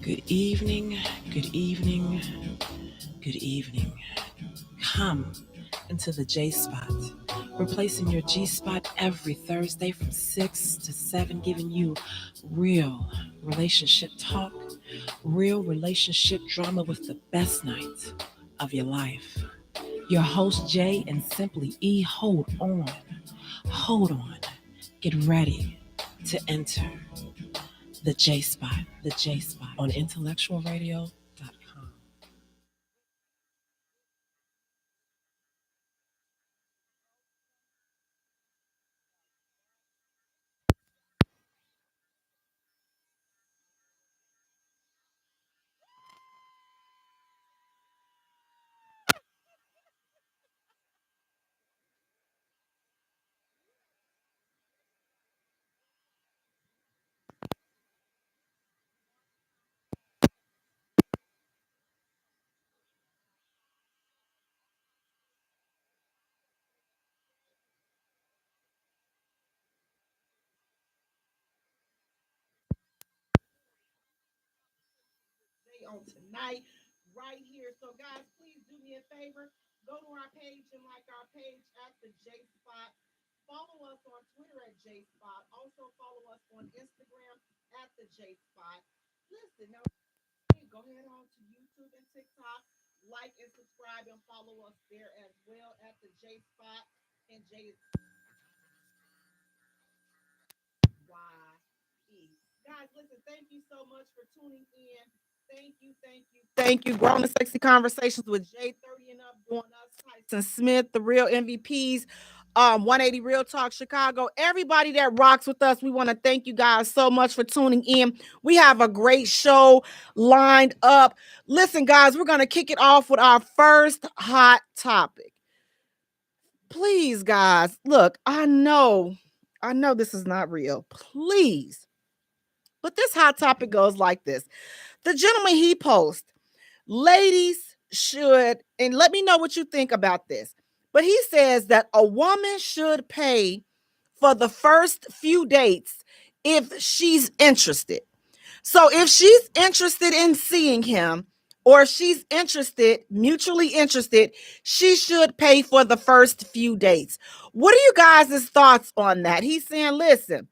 Good evening, good evening, good evening. Come into the J Spot, replacing your G Spot every Thursday from 6 to 7, giving you real relationship talk, real relationship drama with the best night of your life. Your host, Jay, and Simply E, hold on, get ready to enter the J Spot on IntellectualRadio.com. On tonight, right here. So, guys, please do me a favor. Go to our page and like our page at the J Spot. Follow us on Twitter at J Spot. Also, follow us on Instagram at the J Spot. Listen, now go ahead on to YouTube and TikTok. Like and subscribe and follow us there as well at the J Spot. And J is Y-E. Guys, listen, thank you so much for tuning in. Thank you. Grown and Sexy Conversations with Jay 30 and up, doing us, Tyson Smith, the real MVPs, 180 Real Talk Chicago. Everybody that rocks with us, we want to thank you guys so much for tuning in. We have a great show lined up. Listen, guys, we're going to kick it off with our first hot topic. Please, guys, look, I know this is not real. Please. But this hot topic goes like this. The gentleman he posts, ladies should, and let me know what you think about this. But he says that a woman should pay for the first few dates if she's interested. So if she's interested in seeing him, or if she's mutually interested, she should pay for the first few dates. What are you guys' thoughts on that? He's saying, listen,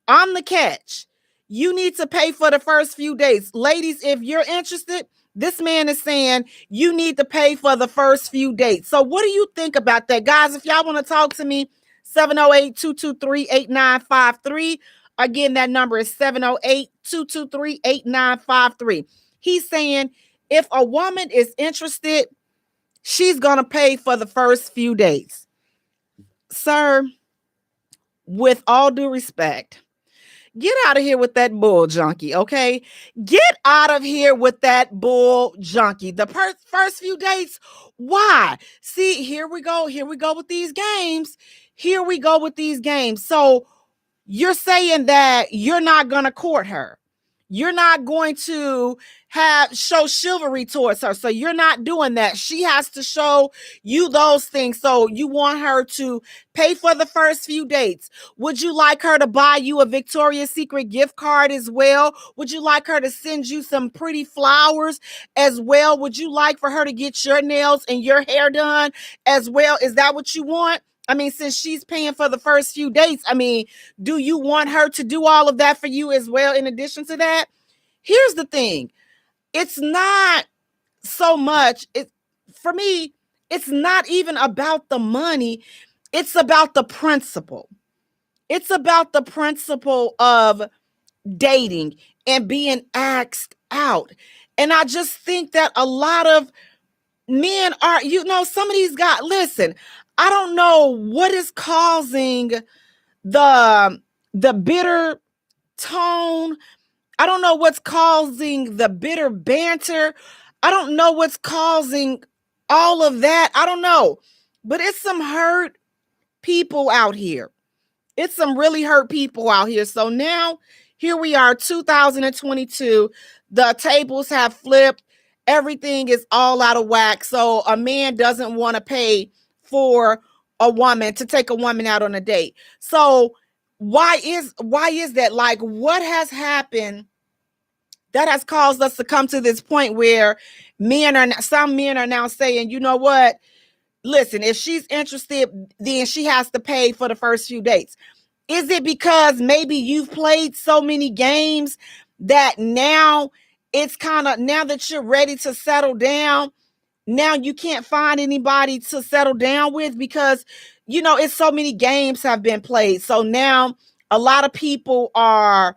I'm the catch. You need to pay for the first few days. Ladies, if you're interested, this man is saying you need to pay for the first few dates. So what do you think about that? Guys, if y'all want to talk to me, 708-223-8953. Again, that number is 708-223-8953. He's saying if a woman is interested, she's going to pay for the first few dates. Sir, with all due respect, get out of here with that bull junkie, okay? Get out of here with that bull junkie. The first few dates, why? See, here we go with these games. So you're saying that you're not going to court her. You're not going to show chivalry towards her. So you're not doing that. She has to show you those things. So you want her to pay for the first few dates. Would you like her to buy you a Victoria's Secret gift card as well? Would you like her to send you some pretty flowers as well? Would you like for her to get your nails and your hair done as well? Is that what you want? I mean, since she's paying for the first few dates, I mean, do you want her to do all of that for you as well in addition to that? Here's the thing. It's not so much, for me, it's not even about the money. It's about the principle. It's about the principle of dating and being asked out. And I just think that a lot of men are, some of these guys, listen, I don't know what is causing the bitter tone. I don't know what's causing the bitter banter. I don't know what's causing all of that. I don't know. But it's some hurt people out here. It's some really hurt people out here. So now, here we are, 2022. The tables have flipped. Everything is all out of whack. So a man doesn't want to pay for a woman to take a woman out on a date. So why is that? Like, what has happened that has caused us to come to this point where some men are now saying, you know what? Listen, if she's interested, then she has to pay for the first few dates. Is it because maybe you've played so many games that now it's kind of, now that you're ready to settle down, now you can't find anybody to settle down with because, it's so many games have been played. So now a lot of people are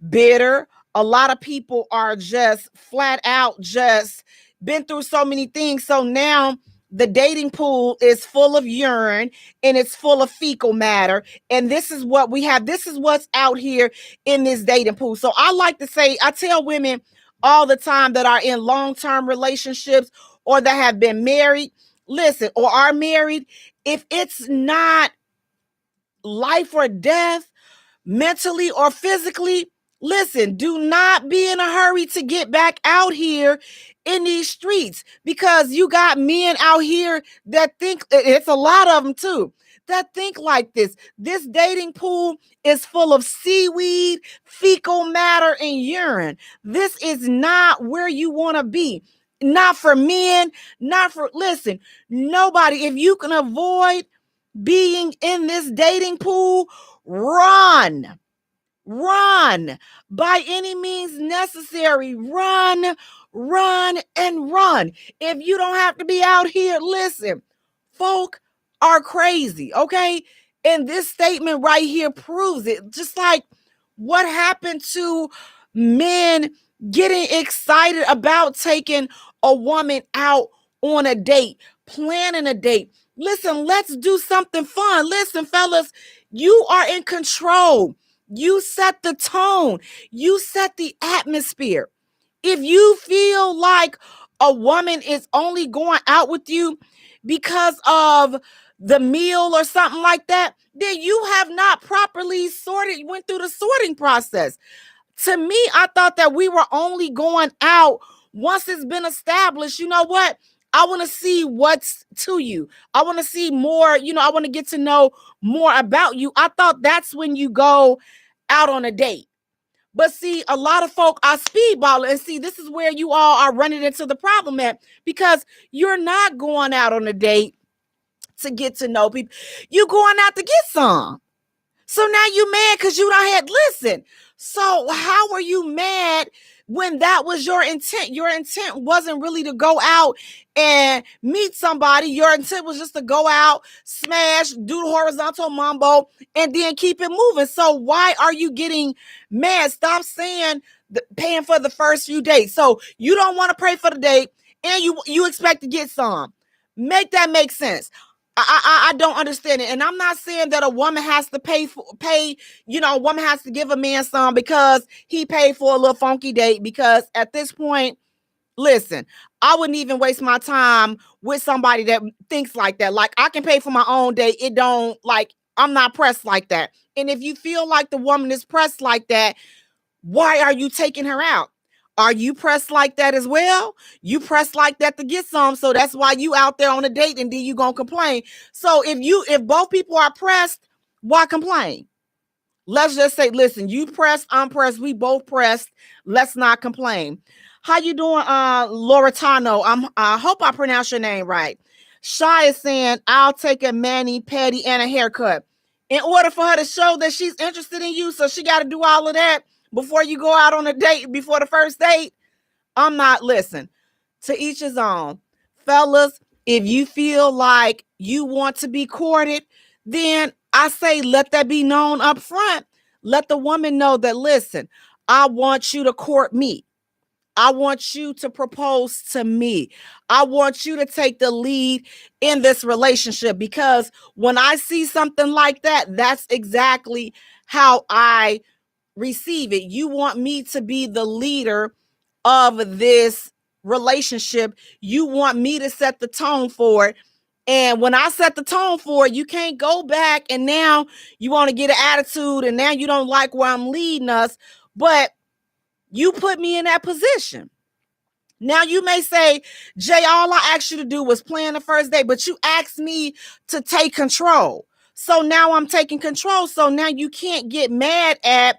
bitter. A lot of people are just flat out just been through so many things. So now the dating pool is full of urine and it's full of fecal matter. And this is what we have. This is what's out here in this dating pool. So I like to say, I tell women all the time that are in long-term relationships or that have been married, listen, or are married, if it's not life or death, mentally or physically, listen, do not be in a hurry to get back out here in these streets, because you got men out here that think, it's a lot of them too, that think like this. This dating pool is full of seaweed, fecal matter, and urine. This is not where you want to be. Not for men, listen, nobody. If you can avoid being in this dating pool, run by any means necessary. Run. If you don't have to be out here, listen, folk are crazy, okay? And this statement right here proves it. Just like what happened to men getting excited about taking a woman out on a date, planning a date. Listen, let's do something fun. Listen, fellas, you are in control. You set the tone. You set the atmosphere. If you feel like a woman is only going out with you because of the meal or something like that, then you have not properly went through the sorting process. To me, I thought that we were only going out once it's been established. You know what? I want to see what's to you. I want to see more, I want to get to know more about you. I thought that's when you go out on a date. But see, a lot of folk are speedballing. And see, this is where you all are running into the problem at, because you're not going out on a date to get to know people. You're going out to get some. So now you mad because you done had, listen. So how were you mad when that was your intent? Your intent wasn't really to go out and meet somebody. Your intent was just to go out, smash, do the horizontal mambo, and then keep it moving. So why are you getting mad? Stop saying paying for the first few dates. So you don't want to pay for the date and you expect to get some. Make that make sense. I don't understand it. And I'm not saying that a woman has to pay, a woman has to give a man some because he paid for a little funky date. Because at this point, listen, I wouldn't even waste my time with somebody that thinks like that. Like, I can pay for my own date. It don't, like, I'm not pressed like that. And if you feel like the woman is pressed like that, why are you taking her out? Are you pressed like that as well? You pressed like that to get some, so that's why you out there on a date, and then you gonna complain. So if both people are pressed, why complain? Let's just say, listen, you pressed, I'm pressed, we both pressed. Let's not complain. How you doing, Loretano? I hope I pronounced your name right. Shy is saying, I'll take a mani, pedi, and a haircut. In order for her to show that she's interested in you, so she got to do all of that before you go out on a date, before the first date. I'm not, listen, to each his own. Fellas, if you feel like you want to be courted, then I say let that be known up front. Let the woman know that, listen, I want you to court me. I want you to propose to me. I want you to take the lead in this relationship, because when I see something like that, that's exactly how I receive it. You want me to be the leader of this relationship. You want me to set the tone for it. And when I set the tone for it, you can't go back and now you want to get an attitude and now you don't like where I'm leading us, but you put me in that position. Now you may say, Jay, all I asked you to do was plan the first day, but you asked me to take control. So now I'm taking control. So now you can't get mad at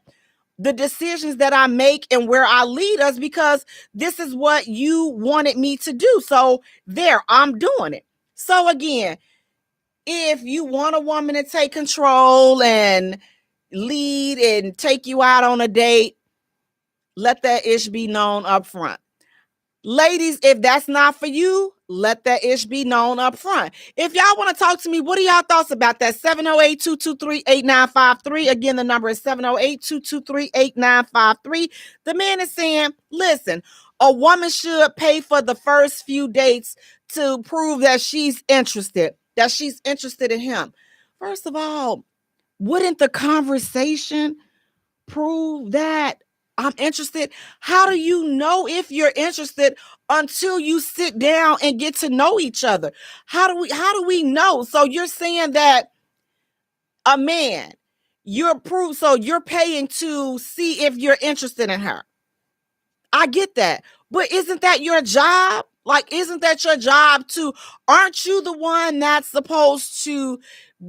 the decisions that I make and where I lead us, because this is what you wanted me to do. So there, I'm doing it. So again, if you want a woman to take control and lead and take you out on a date, let that ish be known up front. Ladies, if that's not for you, let that ish be known up front. If y'all want to talk to me, what are y'all thoughts about that? 708-223-8953. Again, the number is 708-223-8953. The man is saying, listen, a woman should pay for the first few dates to prove that she's interested in him. First of all, wouldn't the conversation prove that I'm interested? How do you know if you're interested until you sit down and get to know each other? How do we know? So you're saying that a man, you're paying to see if you're interested in her. I get that. But isn't that your job? Like, isn't that your job too? Aren't you the one that's supposed to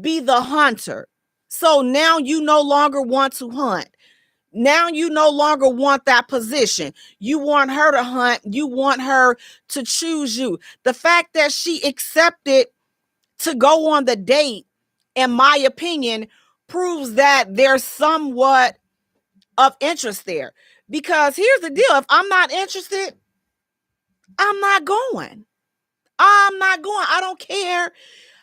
be the hunter? So now you no longer want to hunt. Now you no longer want that position. You want her to hunt. You want her to choose you. The fact that she accepted to go on the date, in my opinion, proves that there's somewhat of interest there. Because here's the deal. If I'm not interested, I'm not going. I don't care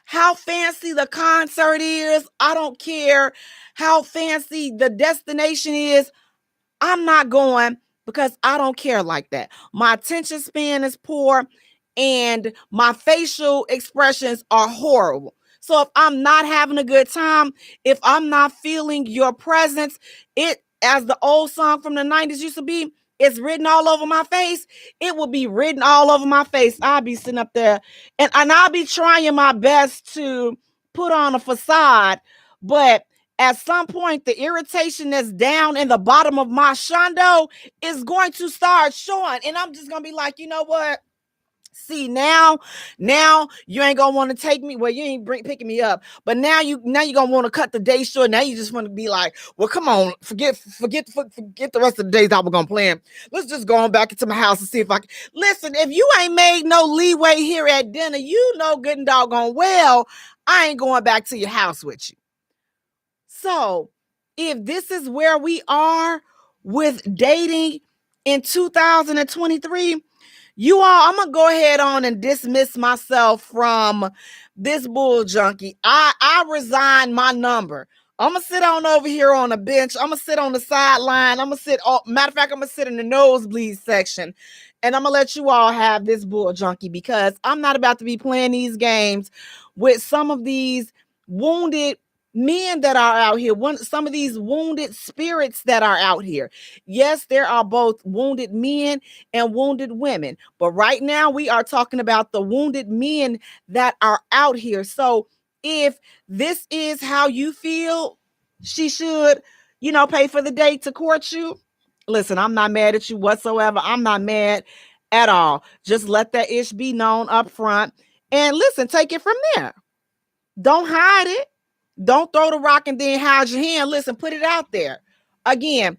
how fancy the concert is. I don't care how fancy the destination is. I'm not going, because I don't care like that. My attention span is poor and my facial expressions are horrible. So if I'm not having a good time, if I'm not feeling your presence, it, as the old song from the 90s used to be, it's written all over my face. It will be written all over my face. I'll be sitting up there and I'll be trying my best to put on a facade, but at some point, the irritation that's down in the bottom of my shondo is going to start showing. And I'm just going to be like, you know what? See, now you ain't gonna want to take me. Well, you ain't picking me up, but now you gonna want to cut the day short. Now you just want to be like, well, come on, forget the rest of the days I was gonna plan. Let's just go on back into my house and see if I can. Listen, if you ain't made no leeway here at dinner, you know good and doggone well I ain't going back to your house with you. So, if this is where we are with dating in 2023, you all, I'm going to go ahead on and dismiss myself from this bull junkie. I resign my number. I'm going to sit on over here on a bench. I'm going to sit on the sideline. Matter of fact, I'm going to sit in the nosebleed section. And I'm going to let you all have this bull junkie, because I'm not about to be playing these games with some of these wounded men that are out here, some of these wounded spirits that are out here. Yes, there are both wounded men and wounded women, but right now we are talking about the wounded men that are out here. So if this is how you feel she should, pay for the date to court you, listen, I'm not mad at you whatsoever. I'm not mad at all. Just let that ish be known up front, and listen, take it from there. Don't hide it. Don't throw the rock and then hide your hand. Listen, put it out there. Again,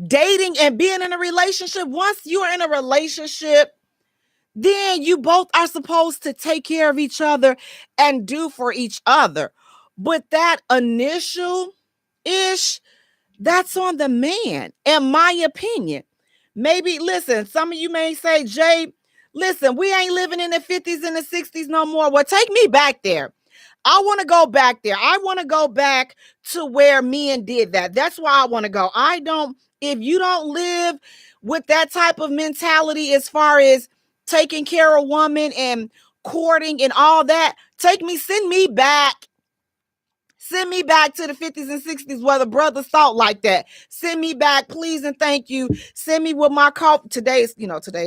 dating and being in a relationship, once you're in a relationship, then you both are supposed to take care of each other and do for each other. But that initial ish, that's on the man, in my opinion. Maybe, listen, some of you may say, Jay, listen, we ain't living in the 50s and the 60s no more. Well, take me back there. I want to go back there. I want to go back to where men did that. That's where I want to go. If you don't live with that type of mentality as far as taking care of a woman and courting and all that, send me back. Send me back to the 50s and 60s where the brothers thought like that. Send me back, please and thank you. Send me with my coffee. Today's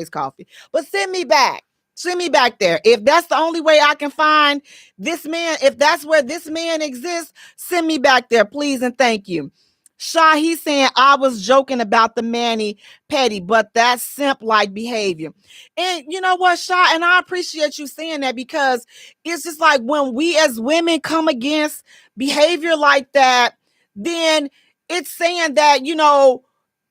coffee. But send me back. Send me back there. If that's the only way I can find this man, if that's where this man exists, send me back there, please and thank you. Sha, he's saying, I was joking about the Manny Petty, but that's simp-like behavior. And you know what, Sha, and I appreciate you saying that, because it's just like when we as women come against behavior like that, then it's saying that,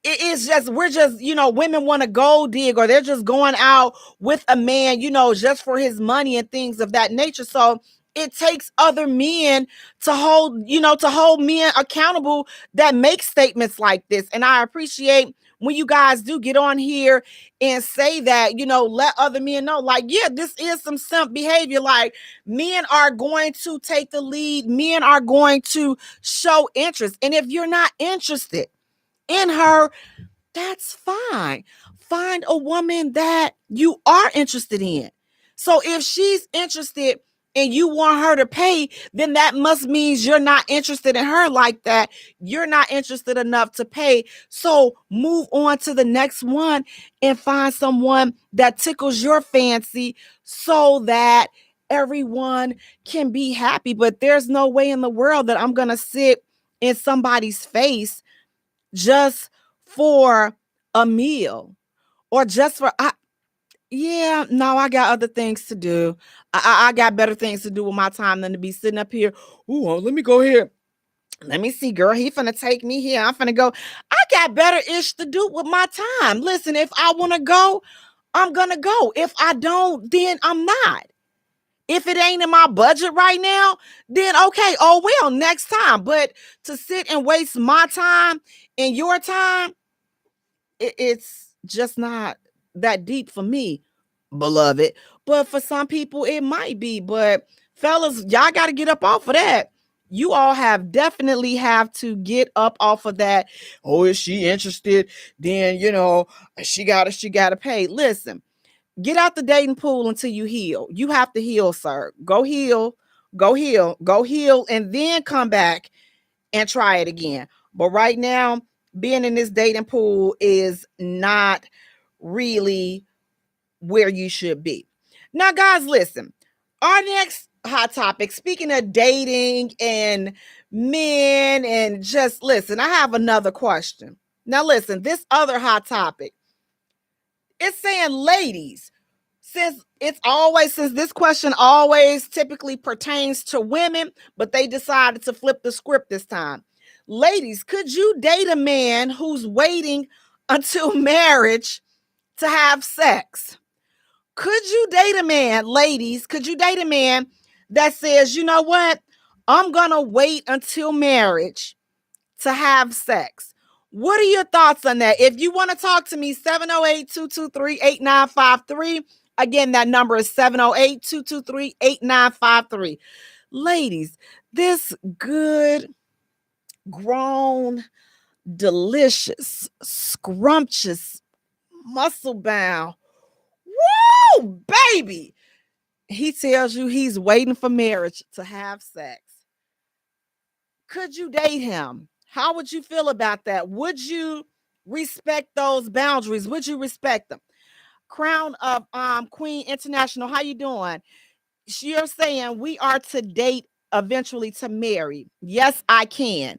it is just, we're just, women want to gold dig, or they're just going out with a man, just for his money and things of that nature. So it takes other men to hold men accountable that make statements like this. And I appreciate when you guys do get on here and say that, let other men know, like, yeah, this is some simp behavior. Like, men are going to take the lead. Men are going to show interest. And if you're not interested in her, that's fine. Find a woman that you are interested in. So if she's interested and you want her to pay, then that must means you're not interested in her like that. You're not interested enough to pay. So move on to the next one and find someone that tickles your fancy so that everyone can be happy. But there's no way in the world that I'm going to sit in somebody's face just for a meal, or just for, no, I got other things to do. I got better things to do with my time than to be sitting up here. Ooh, let me go here. Let me see, girl. He finna take me here. I'm finna go. I got better ish to do with my time. Listen, if I want to go, I'm gonna go. If I don't, then I'm not. If it ain't in my budget right now, then okay, oh well, next time. But to sit and waste my time and your time, it's just not that deep for me, beloved. But for some people, it might be. But fellas, y'all got to get up off of that. You all definitely have to get up off of that. Oh, is she interested? Then, she gotta pay. Listen, get out the dating pool until you heal. You have to heal, sir. Go heal, and then come back and try it again. But right now, being in this dating pool is not really where you should be. Now, guys, listen. Our next hot topic, speaking of dating and men, and just listen, I have another question. Now, listen, this other hot topic, it's saying, ladies, since this question always typically pertains to women, but they decided to flip the script this time. Ladies, could you date a man who's waiting until marriage to have sex? Could you date a man, ladies? Could you date a man that says, you know what? I'm going to wait until marriage to have sex. What are your thoughts on that? If you want to talk to me, 708-223-8953. Again, that number is 708-223-8953. Ladies, this good, grown, delicious, scrumptious, muscle bound, woo, baby. He tells you he's waiting for marriage to have sex. Could you date him? How would you feel about that? Would you respect those boundaries? Would you respect them? Crown of Queen International, how you doing? You're saying we are to date, eventually to marry. Yes, I can.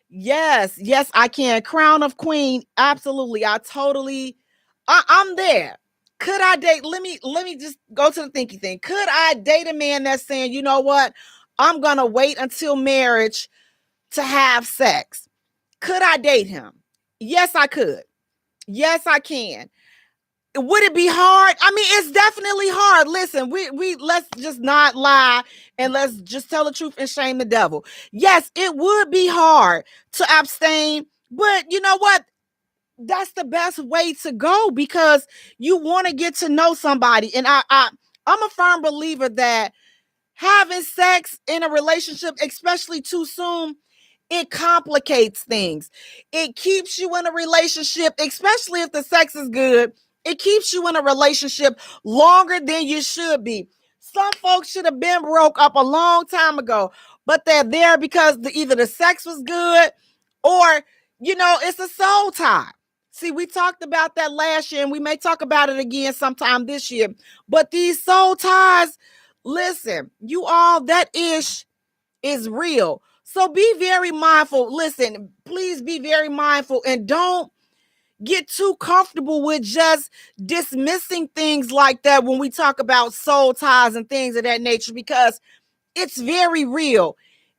Yes, I can. Crown of Queen, absolutely. I'm there. Could I date? Let me just go to the thinky thing. Could I date a man that's saying, you know what? I'm gonna wait until marriage to have sex. Could I date him? Yes, I could. Yes, I can. Would it be hard? I mean, it's definitely hard. Listen, we let's just not lie and let's just tell the truth and shame the devil. Yes, it would be hard to abstain, but you know what? That's the best way to go, because you want to get to know somebody. And I'm a firm believer that having sex in a relationship, especially too soon, it complicates things. It keeps you in a relationship, especially if the sex is good. It keeps you in a relationship longer than you should be. Some folks should have been broke up a long time ago, but they're there because either the sex was good, or, it's a soul tie. See, we talked about that last year, and we may talk about it again sometime this year. But these soul ties, listen, you all, that ish is real. So be very mindful. Listen, please be very mindful, and don't get too comfortable with just dismissing things like that when we talk about soul ties and things of that nature, because it's very real.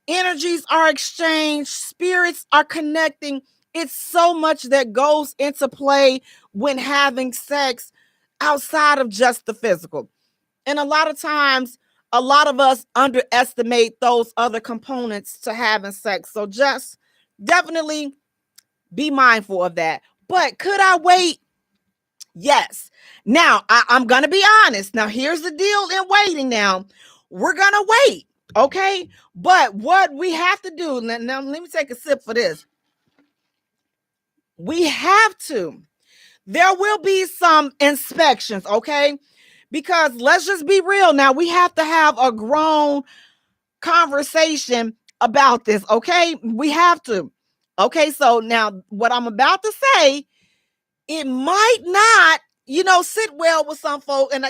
Energies are exchanged, spirits are connecting. It's so much that goes into play when having sex outside of just the physical. And a lot of times, a lot of us underestimate those other components to having sex. So just definitely be mindful of that. But could I wait? Yes. Now, I'm going to be honest. Now, here's the deal in waiting now. We're going to wait, okay? But what we have to do, now let me take a sip for this. We have to. There will be some inspections, okay? Because let's just be real now. We have to have a grown conversation about this, okay? We have to. Okay, so now what I'm about to say, it might not, sit well with some folk. And,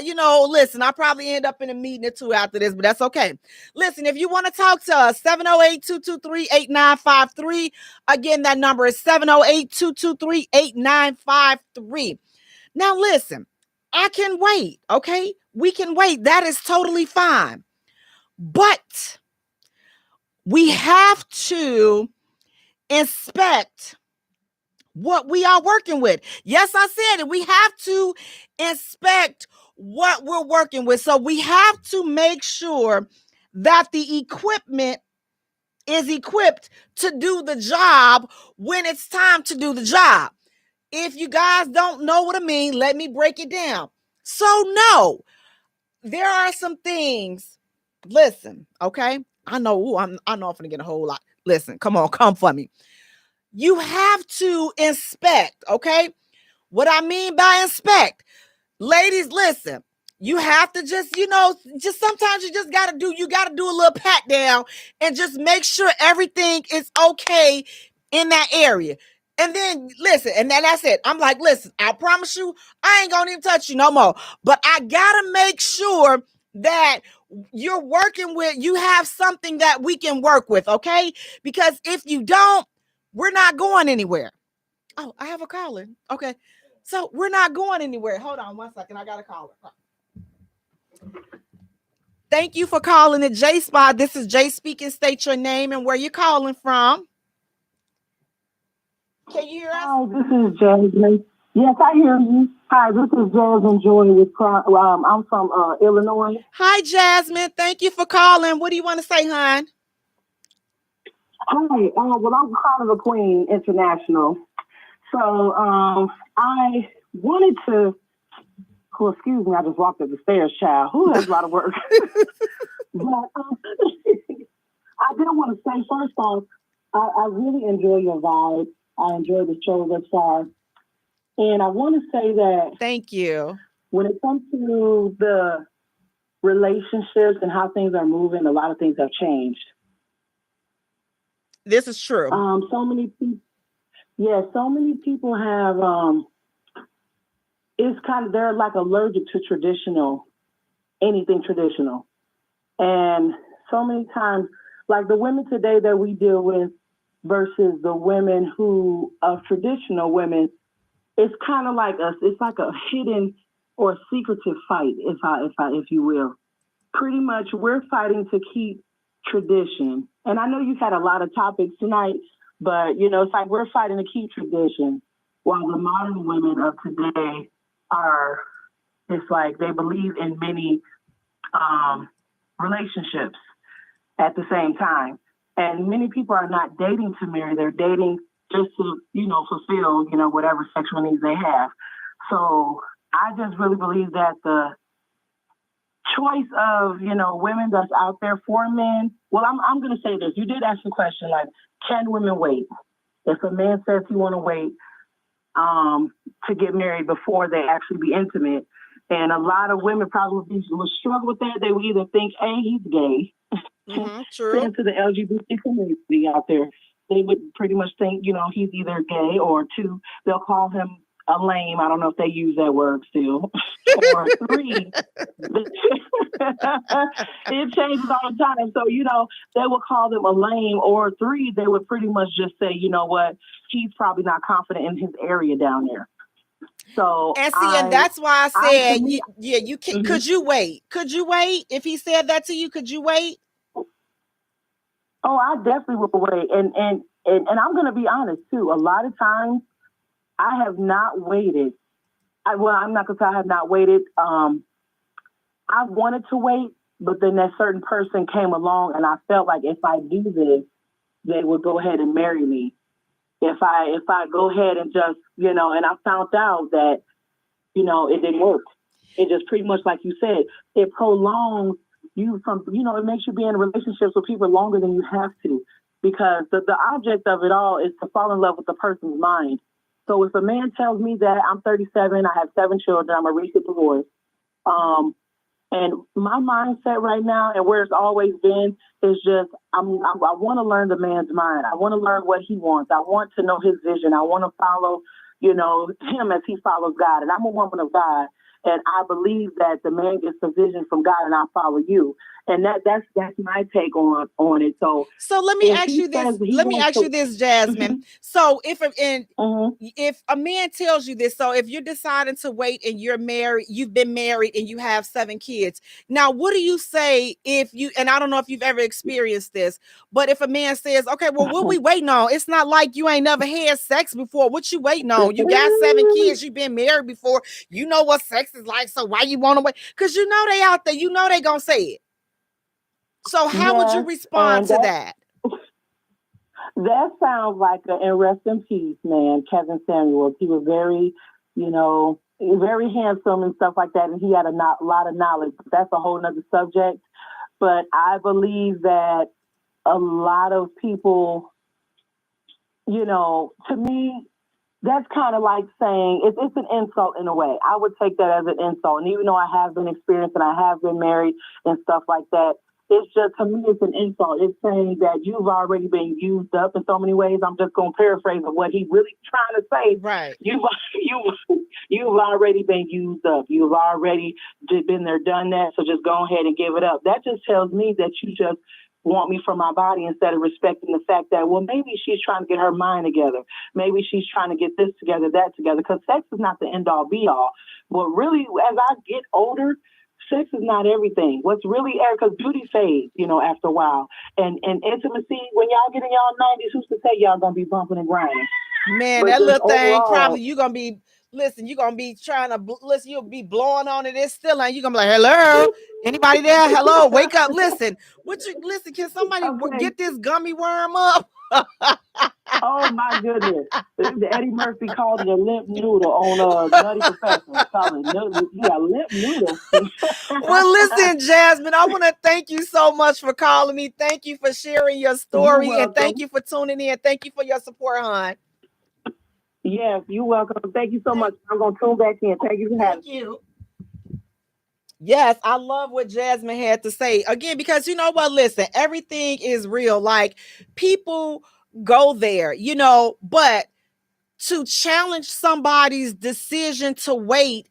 listen, I'll probably end up in a meeting or two after this, but that's okay. Listen, if you want to talk to us, 708-223-8953. Again, that number is 708-223-8953. Now, listen, I can wait, okay? We can wait. That is totally fine. But we have to inspect what we are working with. Yes, I said it. We have to inspect what we're working with. So we have to make sure that the equipment is equipped to do the job when it's time to do the job. If you guys don't know what I mean, let me break it down. So no, there are some things. Listen, okay? I know I'm gonna get a whole lot. Listen, come for me. You have to inspect, okay? What I mean by inspect, ladies, listen, you have to just sometimes you gotta do a little pat down and just make sure everything is okay in that area. And then listen, and then that's it. I'm like, listen, I promise you, I ain't gonna even touch you no more. But I gotta make sure that you're working with, you have something that we can work with, okay? Because if you don't, we're not going anywhere. Oh, I have a caller. Okay. So we're not going anywhere. Hold on 1 second. I got a caller. Thank you for calling the J Spot. This is Jay speaking. State your name and where you're calling from. Can you hear us? Hi, this is Jaye. Yes, I hear you. Hi, this is Jasmine Joy with I'm from Illinois. Hi, Jasmine. Thank you for calling. What do you want to say, hon? Hi, well, I'm calling the Queen International. So I wanted to, oh, excuse me, I just walked up the stairs, child. Who has a lot of work? But I did want to say, first off, I really enjoy your vibe. I enjoy the show thus far. And I want to say that. Thank you. When it comes to the relationships and how things are moving, a lot of things have changed. This is true. So many people have, it's kind of, they're like allergic to anything traditional. And so many times, like the women today that we deal with versus the women of traditional women, it's kind of like it's like a hidden or secretive fight, if you will. Pretty much we're fighting to keep tradition. And I know you've had a lot of topics tonight, but it's like we're fighting to keep tradition while the modern women of today it's like they believe in many relationships at the same time. And many people are not dating to marry, they're dating just to, fulfill, whatever sexual needs they have. So I just really believe that the choice of, women that's out there for men. Well, I'm going to say this. You did ask the question, like, can women wait? If a man says he want to wait to get married before they actually be intimate, and a lot of women probably would struggle with that. They would either think, A, he's gay. True. Into the LGBT community out there, they would pretty much think, he's either gay, or two, they'll call him a lame. I don't know if they use that word still. Or three, it changes all the time. So, they would call them a lame, or three, they would pretty much just say, you know what, he's probably not confident in his area down there. So, and that's why I said, you can. Mm-hmm. Could you wait? Could you wait? If he said that to you, could you wait? Oh, I definitely will wait. And I'm going to be honest too. A lot of times I have not waited. I'm not going to say I have not waited. I wanted to wait, but then that certain person came along and I felt like if I do this, they would go ahead and marry me. If I go ahead and just, and I found out that, it didn't work. It just pretty much like you said, it prolongs you from, it makes you be in relationships with people longer than you have to, because the object of it all is to fall in love with the person's mind. So if a man tells me that I'm 37, I have 7 children, I'm a recent divorce, and my mindset right now and where it's always been is just I want to learn the man's mind. I want to learn what he wants. I want to know his vision. I want to follow, him as he follows God. And I'm a woman of God. And I believe that the man gets the vision from God and I follow you. And that's my take on it. So let me ask you this. Let me ask you this, Jasmine. So if a man tells you this, so if you're deciding to wait and you're married, you've been married and you have 7 kids. Now, what do you say if you, and I don't know if you've ever experienced this, but if a man says, okay, well, what we waiting on? It's not like you ain't never had sex before. What you waiting on? You got 7 kids. You've been married before. You know what sex is like. So why you want to wait? Because they out there. They going to say it. So how would you respond to that? That sounds like and rest in peace, man, Kevin Samuels. He was very, very handsome and stuff like that. And he had a lot of knowledge. That's a whole nother subject. But I believe that a lot of people, to me, that's kind of like saying it's an insult in a way. I would take that as an insult. And even though I have been experienced and I have been married and stuff like that, it's just, to me, it's an insult. It's saying that you've already been used up in so many ways. I'm just going to paraphrase of what he really trying to say. Right. You've already been used up. You've already been there, done that. So just go ahead and give it up. That just tells me that you just want me for my body instead of respecting the fact that, well, maybe she's trying to get her mind together. Maybe she's trying to get this together, that together. Because sex is not the end all be all. But really, as I get older, sex is not everything. What's really because beauty fades, after a while. And intimacy, when y'all get in y'all 90s, who's to say y'all gonna be bumping and grinding? Man, but that little thing probably you're gonna be trying to listen, you'll be blowing on it. It's still ain't. You're gonna be like, hello, anybody there? Hello, wake up, listen. Listen, can somebody get this gummy worm up? Oh my goodness. Eddie Murphy called it a limp noodle on Nutty Professor. Called it limp noodle. Well, listen, Jasmine, I want to thank you so much for calling me. Thank you for sharing your story, and thank you for tuning in. Thank you for your support, hon. Yes, you're welcome. Thank you so much. I'm going to tune back in. Thank you for having me. Thank you. Yes, I love what Jasmine had to say. Again, because you know what? Listen, everything is real. Like, people go there, but to challenge somebody's decision to wait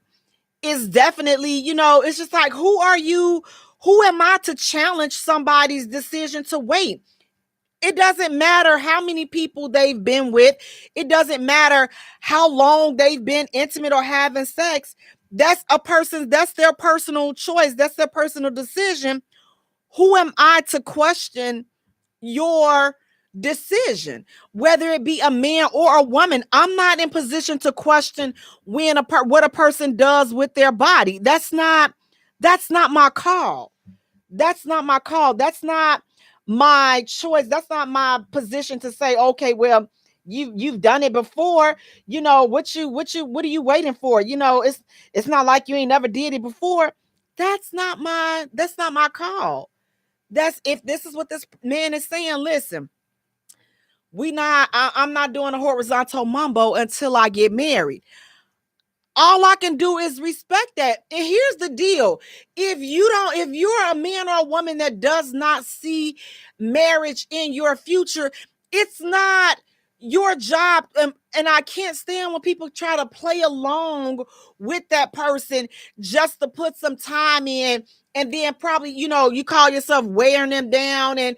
is definitely, it's just like, who are you? Who am I to challenge somebody's decision to wait? It doesn't matter how many people they've been with. It doesn't matter how long they've been intimate or having sex. That's their personal choice. That's their personal decision. Who am I to question your decision, whether it be a man or a woman? I'm not in position to question what a person does with their body. That's not my call. That's not my call. That's not my choice. That's not my position to say, okay, well, you've done it before. What are you waiting for? It's not like you ain't never did it before. That's not my call. That's, if this is what this man is saying, listen, I'm not doing a horizontal mumbo until I get married. All I can do is respect that. And here's the deal. If you're a man or a woman that does not see marriage in your future, it's not your job. And I can't stand when people try to play along with that person just to put some time in. And then probably, you call yourself wearing them down and,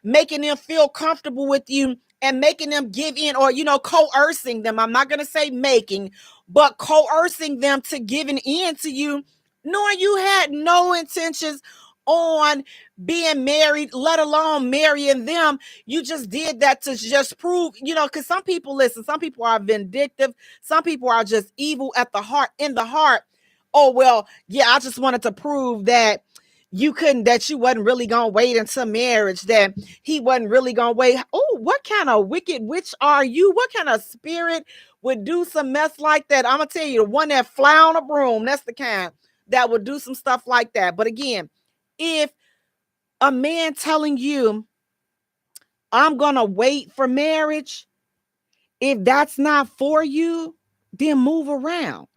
making them feel comfortable with you and making them give in, or, coercing them. I'm not going to say making, but coercing them to giving in to you, knowing you had no intentions on being married, let alone marrying them. You just did that to just prove, because some people, listen, some people are vindictive. Some people are just evil at the heart, in the heart. Oh, well, yeah, I just wanted to prove that that you wasn't really going to wait until marriage, that he wasn't really going to wait. Oh, what kind of wicked witch are you? What kind of spirit would do some mess like that? I'm going to tell you, the one that fly on a broom, that's the kind that would do some stuff like that. But again, if a man telling you, I'm going to wait for marriage, if that's not for you, then move around.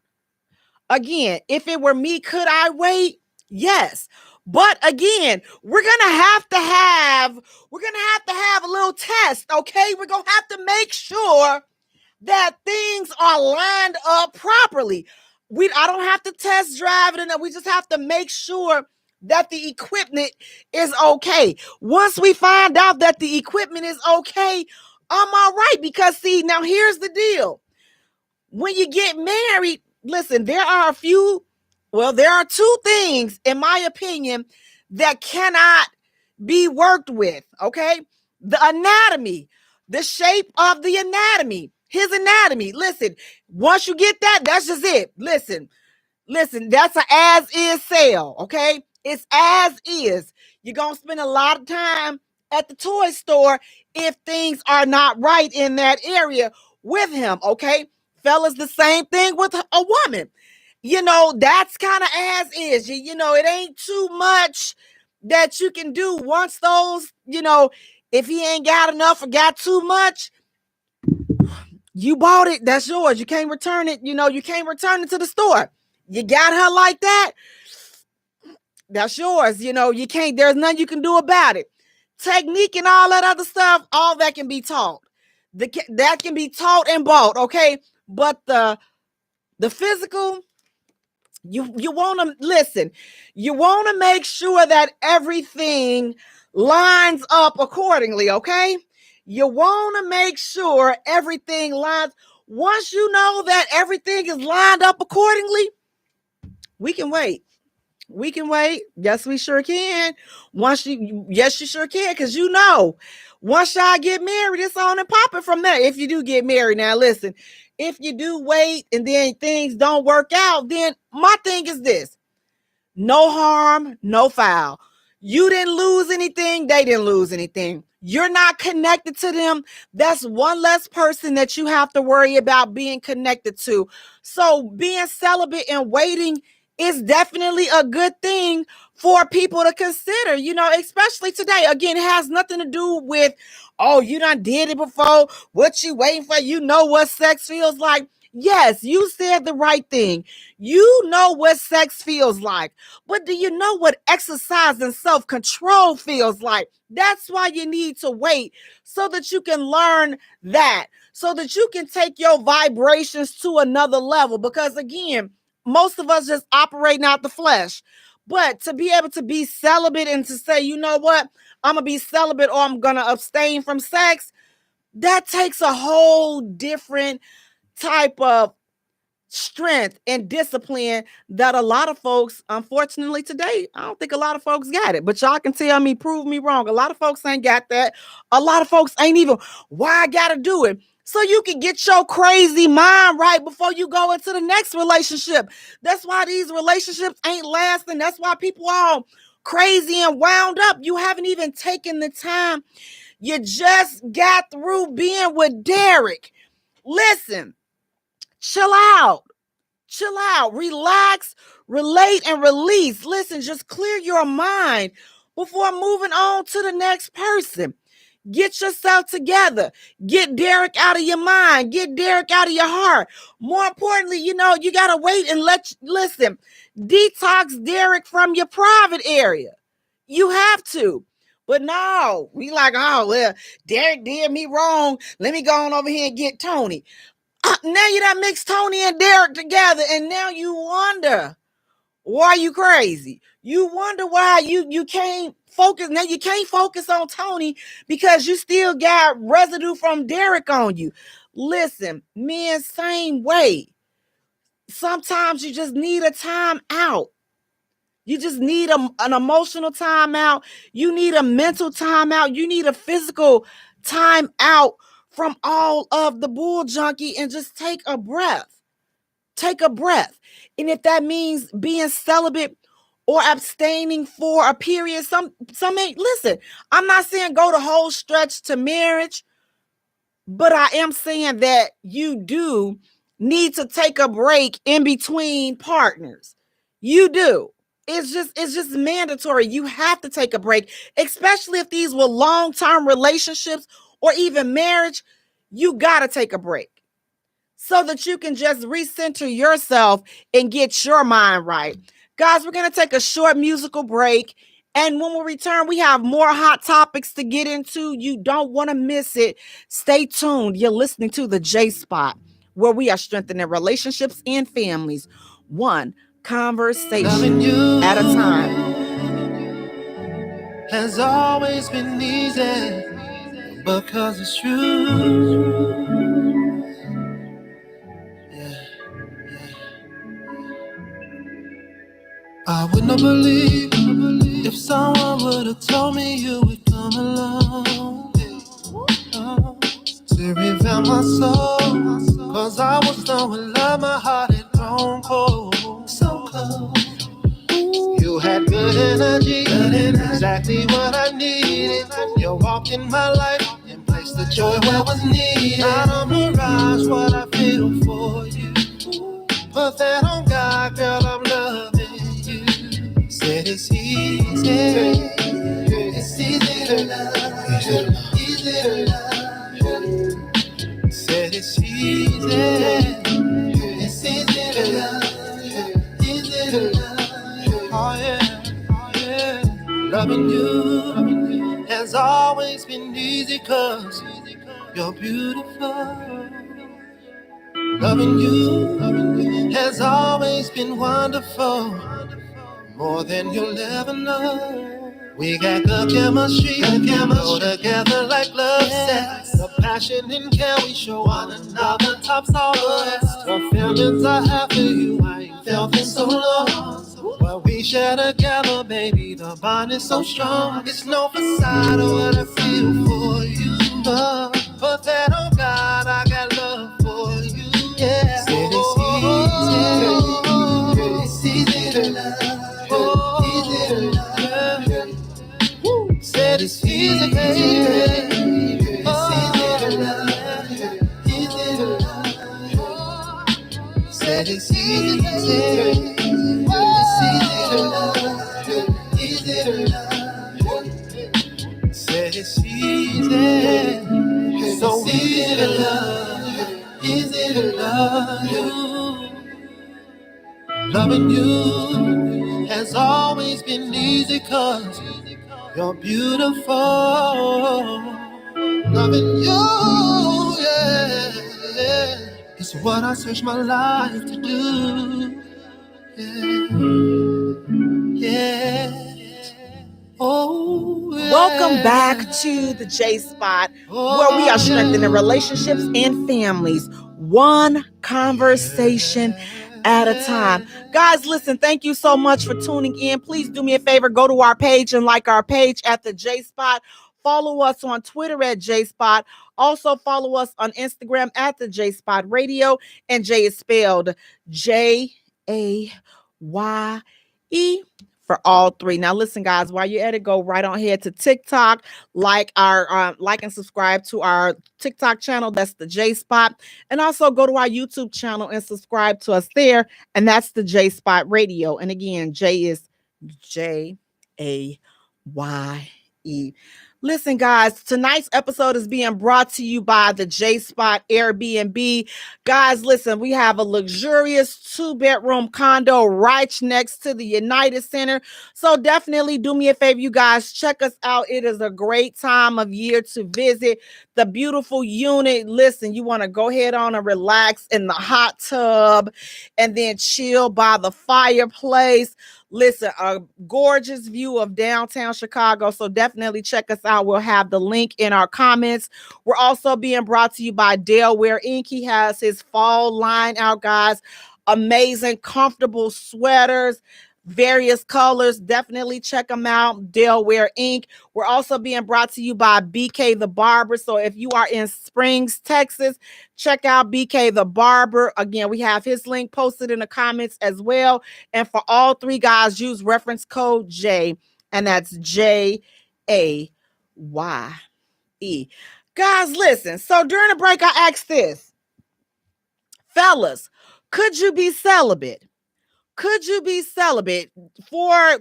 Again, if it were me, could I wait? Yes. But again, we're going to have to have a little test, okay? We're going to have to make sure that things are lined up properly. I don't have to test drive it, and we just have to make sure that the equipment is okay. Once we find out that the equipment is okay, I'm all right. Because see, now here's the deal. When you get married, listen, there are two things, in my opinion, that cannot be worked with, okay? The anatomy, the shape of the anatomy, his anatomy. Listen, once you get that, that's just it. Listen, that's an as-is sale, okay? It's as is. You're going to spend a lot of time at the toy store if things are not right in that area with him, okay? Fellas, the same thing with a woman. That's kind of as is. It ain't too much that you can do once those, if he ain't got enough or got too much, you bought it, that's yours. You can't return it. You can't return it to the store. You got her like that, that's yours. You can't, there's nothing you can do about it. Technique and all that other stuff, all that can be taught. That can be taught and bought, okay? But the physical, you want to listen. You want to make sure that everything lines up accordingly, okay? You want to make sure everything lines. Once you know that everything is lined up accordingly, we can wait. We can wait. Yes, we sure can. Yes, you sure can. Because once y'all get married, it's on and popping from there. If you do get married, now listen, if you do wait and then things don't work out, then my thing is this: no harm, no foul. You didn't lose anything. They didn't lose anything. You're not connected to them. That's one less person that you have to worry about being connected to. So being celibate and waiting is definitely a good thing for people to consider, especially today. Again, it has nothing to do with, oh, you done did it before. What you waiting for? You know what sex feels like. Yes, you said the right thing. You know what sex feels like. But do you know what exercise and self-control feels like? That's why you need to wait, so that you can learn that, so that you can take your vibrations to another level. Because again, most of us just operating out the flesh. But to be able to be celibate and to say, you know what, I'm going to be celibate or I'm going to abstain from sex, that takes a whole different type of strength and discipline that a lot of folks, unfortunately today, I don't think a lot of folks got it. But y'all can tell me, prove me wrong. A lot of folks ain't got that. A lot of folks ain't even, why I gotta do it? So you can get your crazy mind right before you go into the next relationship. That's why these relationships ain't lasting. That's why people are crazy and wound up. You haven't even taken the time. You just got through being with Derek. Listen, chill out, relax, relate, and release. Listen, just clear your mind before moving on to the next person. Get yourself together. Get Derek out of your mind. Get Derek out of your heart. More importantly, you got to wait and listen, detox Derek from your private area. You have to. But no, we like, oh, well, Derek did me wrong. Let me go on over here and get Tony. Now you done mixed Tony and Derek together, and now you wonder why you crazy. You wonder why you can't focus. Now you can't focus on Tony because you still got residue from Derek on you. Listen, men, same way. Sometimes you just need a time out. You just need an emotional timeout. You need a mental timeout. You need a physical time out from all of the bull junkie and just take a breath. Take a breath. And if that means being celibate or abstaining for a period, some ain't, listen, I'm not saying go the whole stretch to marriage, but I am saying that you do need to take a break in between partners. You do. It's just mandatory. You have to take a break, especially if these were long-term relationships or even marriage. You got to take a break so that you can just recenter yourself and get your mind right. Guys, we're going to take a short musical break. And when we return, we have more hot topics to get into. You don't want to miss it. Stay tuned. You're listening to the J Spot, where we are strengthening relationships and families, one conversation at a time. Has always been easy because it's true. I would not believe if someone would have told me you would come along to revamp my soul. Cause I was so in love, my heart had grown cold. So cold. You had good energy, exactly what I needed. You walked in my life and placed the joy where was needed. Not a mirage, what I feel for you. Put that on God, girl, I'm loving you. Said it's easy, it's easy to love, easy to love. Said it's easy, it's easy to love, easy to love. Oh yeah, loving you has always been easy 'cause you're beautiful. Loving you has always been wonderful, more than you'll ever know. We got good chemistry, go together like love sex. The passion and care we show one another tops all the rest. The feelings I have for you, I ain't felt in so long. What we share together, baby, the bond is so strong. It's no facade of what I feel for you. Put that on God, I got love for you. Yeah, said it's easy to love, easy to love. Said it's easy, baby. It's easy to love, easy to love. Said it's easy, it's easy to love, easy to love. Said it's easy, so easy to love, easy to love you. Loving you has always been easy 'cause you're beautiful. Loving you, yeah, it's what I search my life to do. Yeah. Oh, yeah. Welcome back to the J Spot, where we are strengthening relationships and families, one conversation at a time. Guys, listen, thank you so much for tuning in. Please do me a favor, go to our page and like our page at the J Spot. Follow us on Twitter at J Spot. Also follow us on Instagram at the J Spot Radio, and Jay is spelled Jaye for all three. Now listen, guys, while you're at it, go right on here to TikTok, like and subscribe to our TikTok channel. That's the J Spot. And also go to our YouTube channel and subscribe to us there. And that's the J Spot Radio. And again, Jay is Jaye. Listen, guys, tonight's episode is being brought to you by the J Spot Airbnb. Guys, listen, we have a luxurious 2-bedroom condo right next to the United Center. So definitely do me a favor, you guys, check us out. It is a great time of year to visit the beautiful unit. Listen, you want to go ahead on and relax in the hot tub and then chill by the fireplace. Listen, a gorgeous view of downtown Chicago. So definitely check us out. We'll have the link in our comments. We're also being brought to you by Delaware Inc. He has his fall line out, guys. Amazing, comfortable sweaters, various colors. Definitely check them out. Delaware Inc. We're also being brought to you by BK the Barber. So if you are in Springs, Texas, check out BK the Barber. Again, we have his link posted in the comments as well. And for all three guys, use reference code J, and that's JAYE. Guys, listen. So during the break, I asked this. Fellas, could you be celibate? Could you be celibate for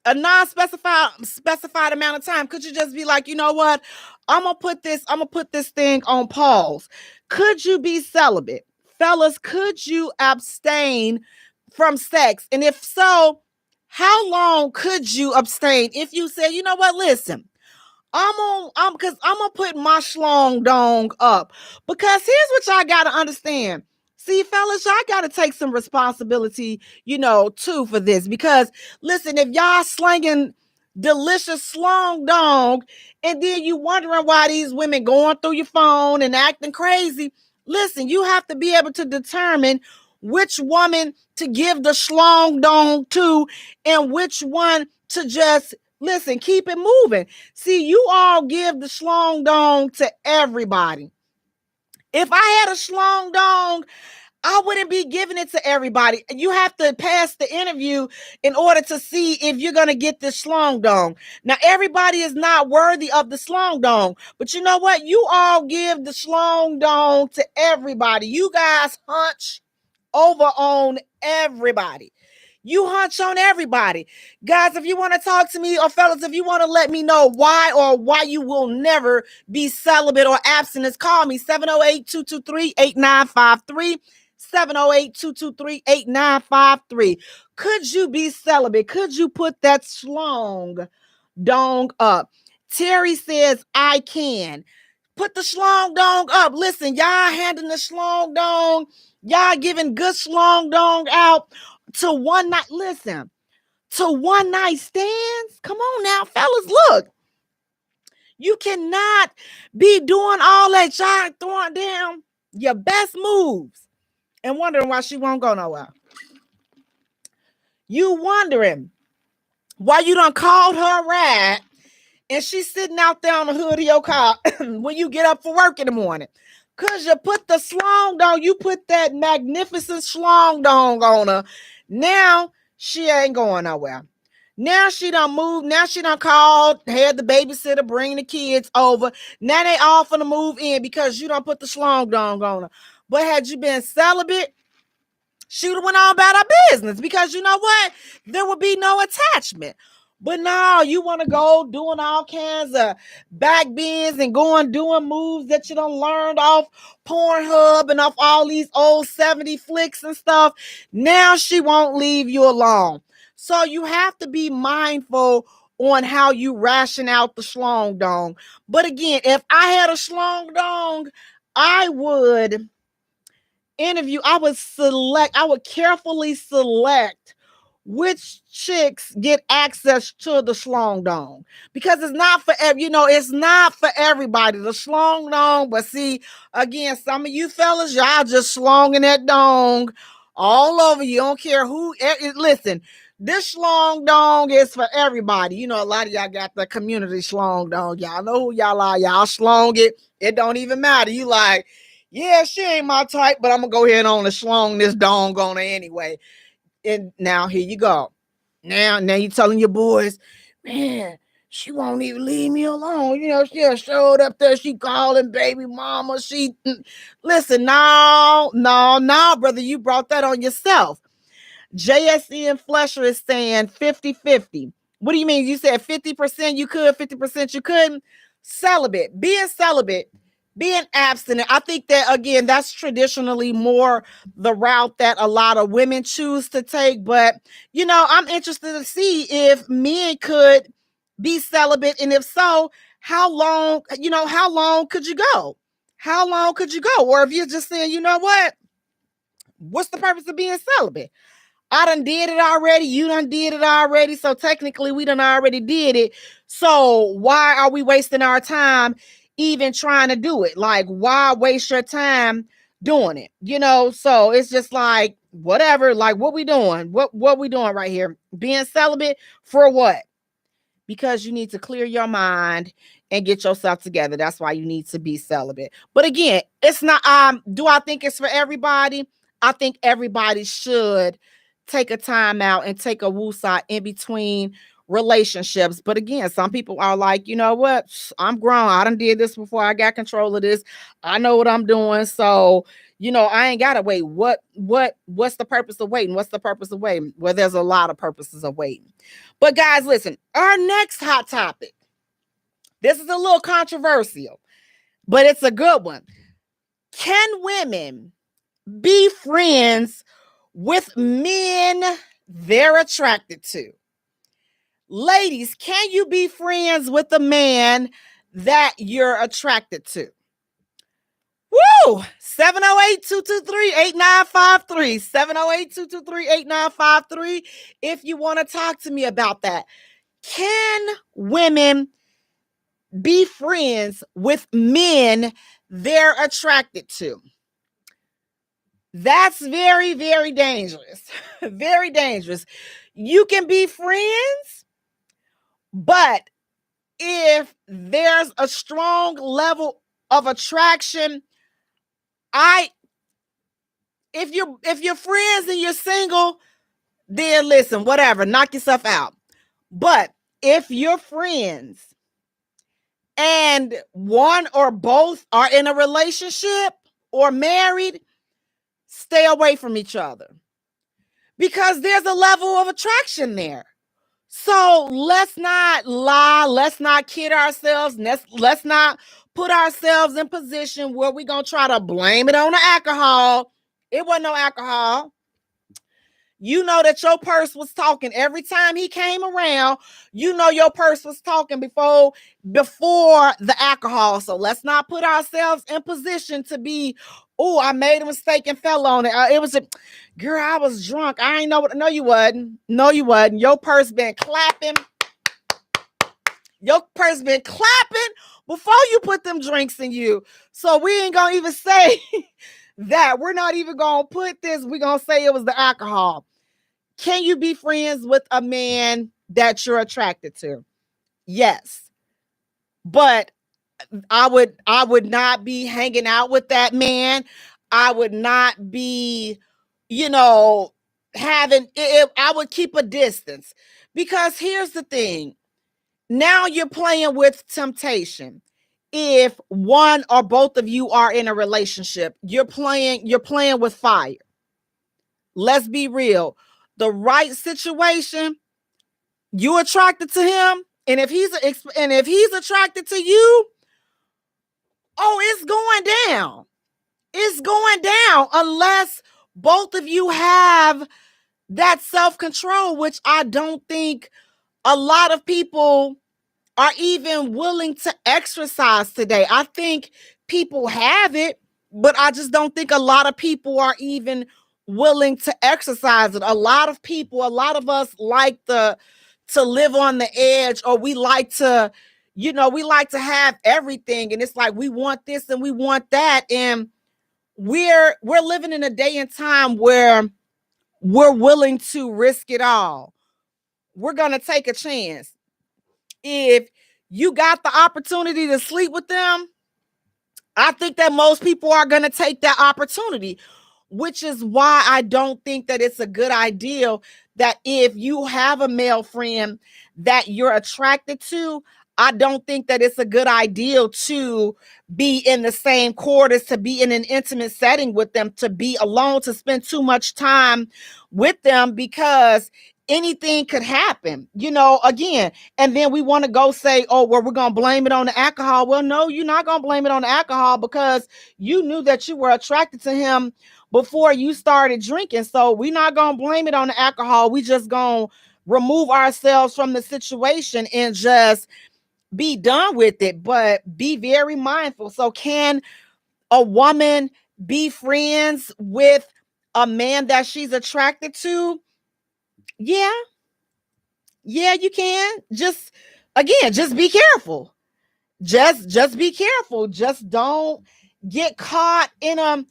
a specified amount of time? Could you just be like, you know what? I'm gonna put this thing on pause. Could you be celibate? Fellas, could you abstain from sex? And if so, how long could you abstain? If you said, you know what, listen, I'm gonna put my schlong dong up. Because here's what y'all gotta understand. See, fellas, y'all gotta take some responsibility, too, for this. Because listen, if y'all slinging delicious schlong dong, and then you wondering why these women going through your phone and acting crazy, listen, you have to be able to determine which woman to give the schlong dong to, and which one to just listen, keep it moving. See, you all give the schlong dong to everybody. If I had a schlong dong, I wouldn't be giving it to everybody. You have to pass the interview in order to see if you're going to get this schlong dong. Now, everybody is not worthy of the schlong dong, but you know what? You all give the schlong dong to everybody. You guys hunch over on everybody. You hunch on everybody. Guys, if you want to talk to me, or fellas, if you want to let me know why you will never be celibate or abstinent, call me 708-223-8953. 708-223-8953. Could you be celibate? Could you put that schlong dong up? Terry says, I can. Put the schlong dong up. Listen, y'all handing the schlong dong. Y'all giving good schlong dong out to one night. Listen, to one night stands. Come on now, fellas. Look, you cannot be doing all that. Y'all throwing down your best moves and wondering why she won't go nowhere. You wondering why you done called her a ride and she's sitting out there on the hood of your car when you get up for work in the morning. Because you put the schlong dong, you put that magnificent schlong dong on her. Now she ain't going nowhere. Now she done moved. Now she done called, had the babysitter bring the kids over. Now they all finna move in because you done put the schlong dong on her. But had you been celibate, she would have went on about her business, because you know what? There would be no attachment. But now you want to go doing all kinds of back bends and doing moves that you done learned off Pornhub and off all these old 70 flicks and stuff. Now she won't leave you alone. So you have to be mindful on how you ration out the schlong dong. But again, if I had a schlong dong, I would carefully select which chicks get access to the schlong dong, because it's not for it's not for everybody, the schlong dong. But see, again, some of you fellas, y'all just schlonging that dong all over. You don't care who. Listen, this schlong dong is for everybody. A lot of y'all got the community schlong dong. Y'all know who y'all are. Y'all schlong it. It don't even matter. You like, yeah, she ain't my type, but I'm gonna go ahead and schlong this dong on her anyway. And now here you go. Now you telling your boys, man, she won't even leave me alone. She just showed up there. She calling baby mama. Listen, no, brother, you brought that on yourself. JSN Flesher is saying 50-50. What do you mean? You said 50% you could, 50% you couldn't? Celibate, being abstinent, I think that, again, that's traditionally more the route that a lot of women choose to take. But, I'm interested to see if men could be celibate. And if so, how long could you go? How long could you go? Or if you're just saying, you know what's the purpose of being celibate? I done did it already. You done did it already. So technically we done already did it. So why are we wasting our time even trying to do it? Like, why waste your time doing it, so it's just like, whatever, like, what we doing? What we doing right here? Being celibate for what? Because you need to clear your mind and get yourself together. That's why you need to be celibate. But again, it's not, do I think it's for everybody? I think everybody should take a time out and take a woosah in between relationships. But again, some people are like, you know what? I'm grown. I done did this before. I got control of this. I know what I'm doing. So, I ain't gotta wait. What's the purpose of waiting? What's the purpose of waiting? Well, there's a lot of purposes of waiting. But guys, listen, our next hot topic. This is a little controversial, but it's a good one. Can women be friends with men they're attracted to? Ladies, can you be friends with a man that you're attracted to? Woo! 708-223-8953. 708-223-8953. If you want to talk to me about that. Can women be friends with men they're attracted to? That's very, very dangerous. Very dangerous. You can be friends, but if there's a strong level of attraction, if you're friends and you're single, then listen, whatever, knock yourself out. But if you're friends and one or both are in a relationship or married, stay away from each other, because there's a level of attraction there. So let's not lie. Let's not kid ourselves. Let's not put ourselves in position where we're going to try to blame it on the alcohol. It wasn't no alcohol. You know that your purse was talking every time he came around. Your purse was talking before the alcohol. So let's not put ourselves in position to be, oh, I made a mistake and fell on it. It was girl, I was drunk. I ain't know what. No, you wasn't. No, you wasn't. Your purse been clapping. Your purse been clapping before you put them drinks in you. So we ain't gonna even say that. We're not even gonna put this. We're gonna say it was the alcohol. Can you be friends with a man that you're attracted to? Yes. But I would not be hanging out with that man. I would not be, having it. I would keep a distance, because here's the thing. Now you're playing with temptation. If one or both of you are in a relationship, you're playing with fire. Let's be real. The right situation, you attracted to him, and if he's attracted to you, oh, it's going down. It's going down unless both of you have that self-control, which I don't think a lot of people are even willing to exercise today. I think people have it, but I just don't think a lot of people are even willing to exercise it. A lot of us like to live on the edge, or we like to have everything, and it's like we want this and we want that, and we're living in a day and time where we're willing to risk it all. We're going to take a chance. If you got the opportunity to sleep with them, I think that most people are going to take that opportunity, which is why I don't think that it's a good idea that if you have a male friend that you're attracted to, I don't think that it's a good idea to be in the same quarters, to be in an intimate setting with them, to be alone, to spend too much time with them, because anything could happen, again. And then we want to go say, oh, well, we're going to blame it on the alcohol. Well, no, you're not going to blame it on the alcohol, because you knew that you were attracted to him before you started drinking. So we're not going to blame it on the alcohol. We just going to remove ourselves from the situation and just be done with it, but be very mindful. So can a woman be friends with a man that she's attracted to? Yeah, you can. Just be careful. Just be careful. Just don't get caught in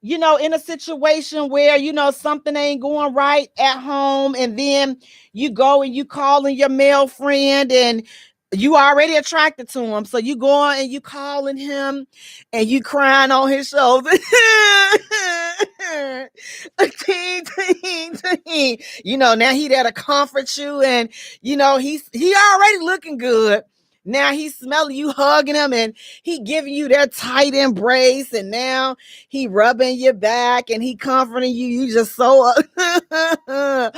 in a situation where, something ain't going right at home, and then you go and you calling your male friend, and you already attracted to him. So you going and you calling him and you crying on his shoulder. Ting, ting, ting. Now he there to comfort you, and he already looking good. Now he's smelling you hugging him, and he giving you that tight embrace, and now he rubbing your back and he comforting you. You just so y'all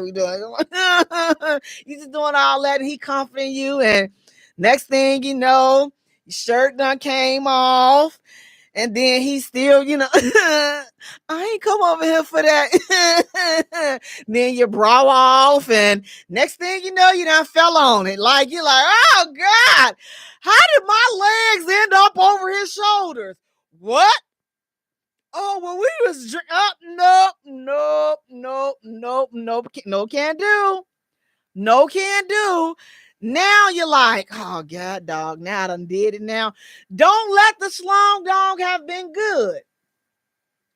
we doing. You just doing all that, and he comforting you, and next thing you know, your shirt done came off. And then he still, I ain't come over here for that. Then your bra off, and next thing you know, you done fell on it. Like, you're like, oh God, how did my legs end up over his shoulders? What? Oh, well, we was nope. No can do. No can do. Now you're like, oh God, dog, now I done did it now. Don't let the schlong dog have been good.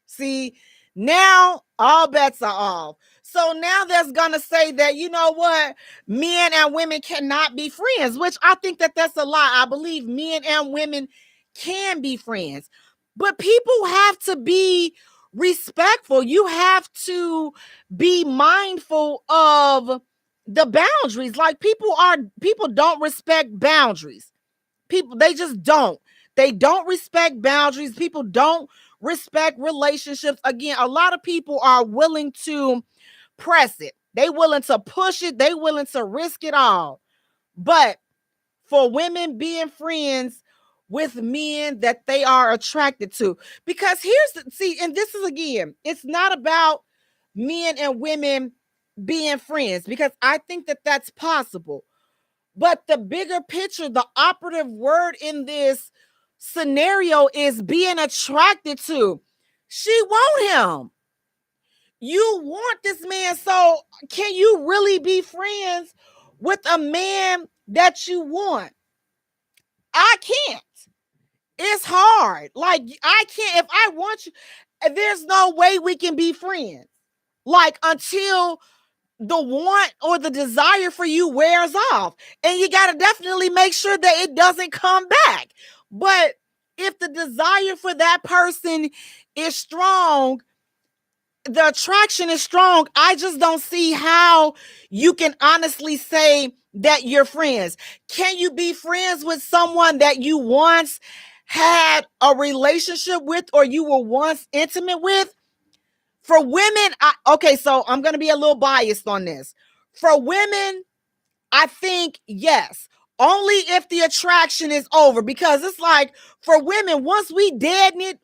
See, now all bets are off. So now that's going to say that, you know what, men and women cannot be friends, which I think that that's a lie. I believe men and women can be friends, but people have to be respectful. You have to be mindful of the boundaries. Like, people don't respect boundaries. They just don't. They don't respect boundaries. People don't respect relationships. Again, a lot of people are willing to press it. They willing to push it. They willing to risk it all. But for women being friends with men that they are attracted to, because and this is, again, it's not about men and women being friends, because I think that that's possible. But the bigger picture, the operative word in this scenario is being attracted to. She want him. You want this man. So can you really be friends with a man that you want? I can't. It's hard. Like, I can't. If I want you, there's no way we can be friends. Like, until the want or the desire for you wears off. And you got to definitely make sure that it doesn't come back. But if the desire for that person is strong, the attraction is strong, I just don't see how you can honestly say that you're friends. Can you be friends with someone that you once had a relationship with, or you were once intimate with? For women, so I'm going to be a little biased on this. For women, I think yes, only if the attraction is over, because it's like, for women, once we dead it,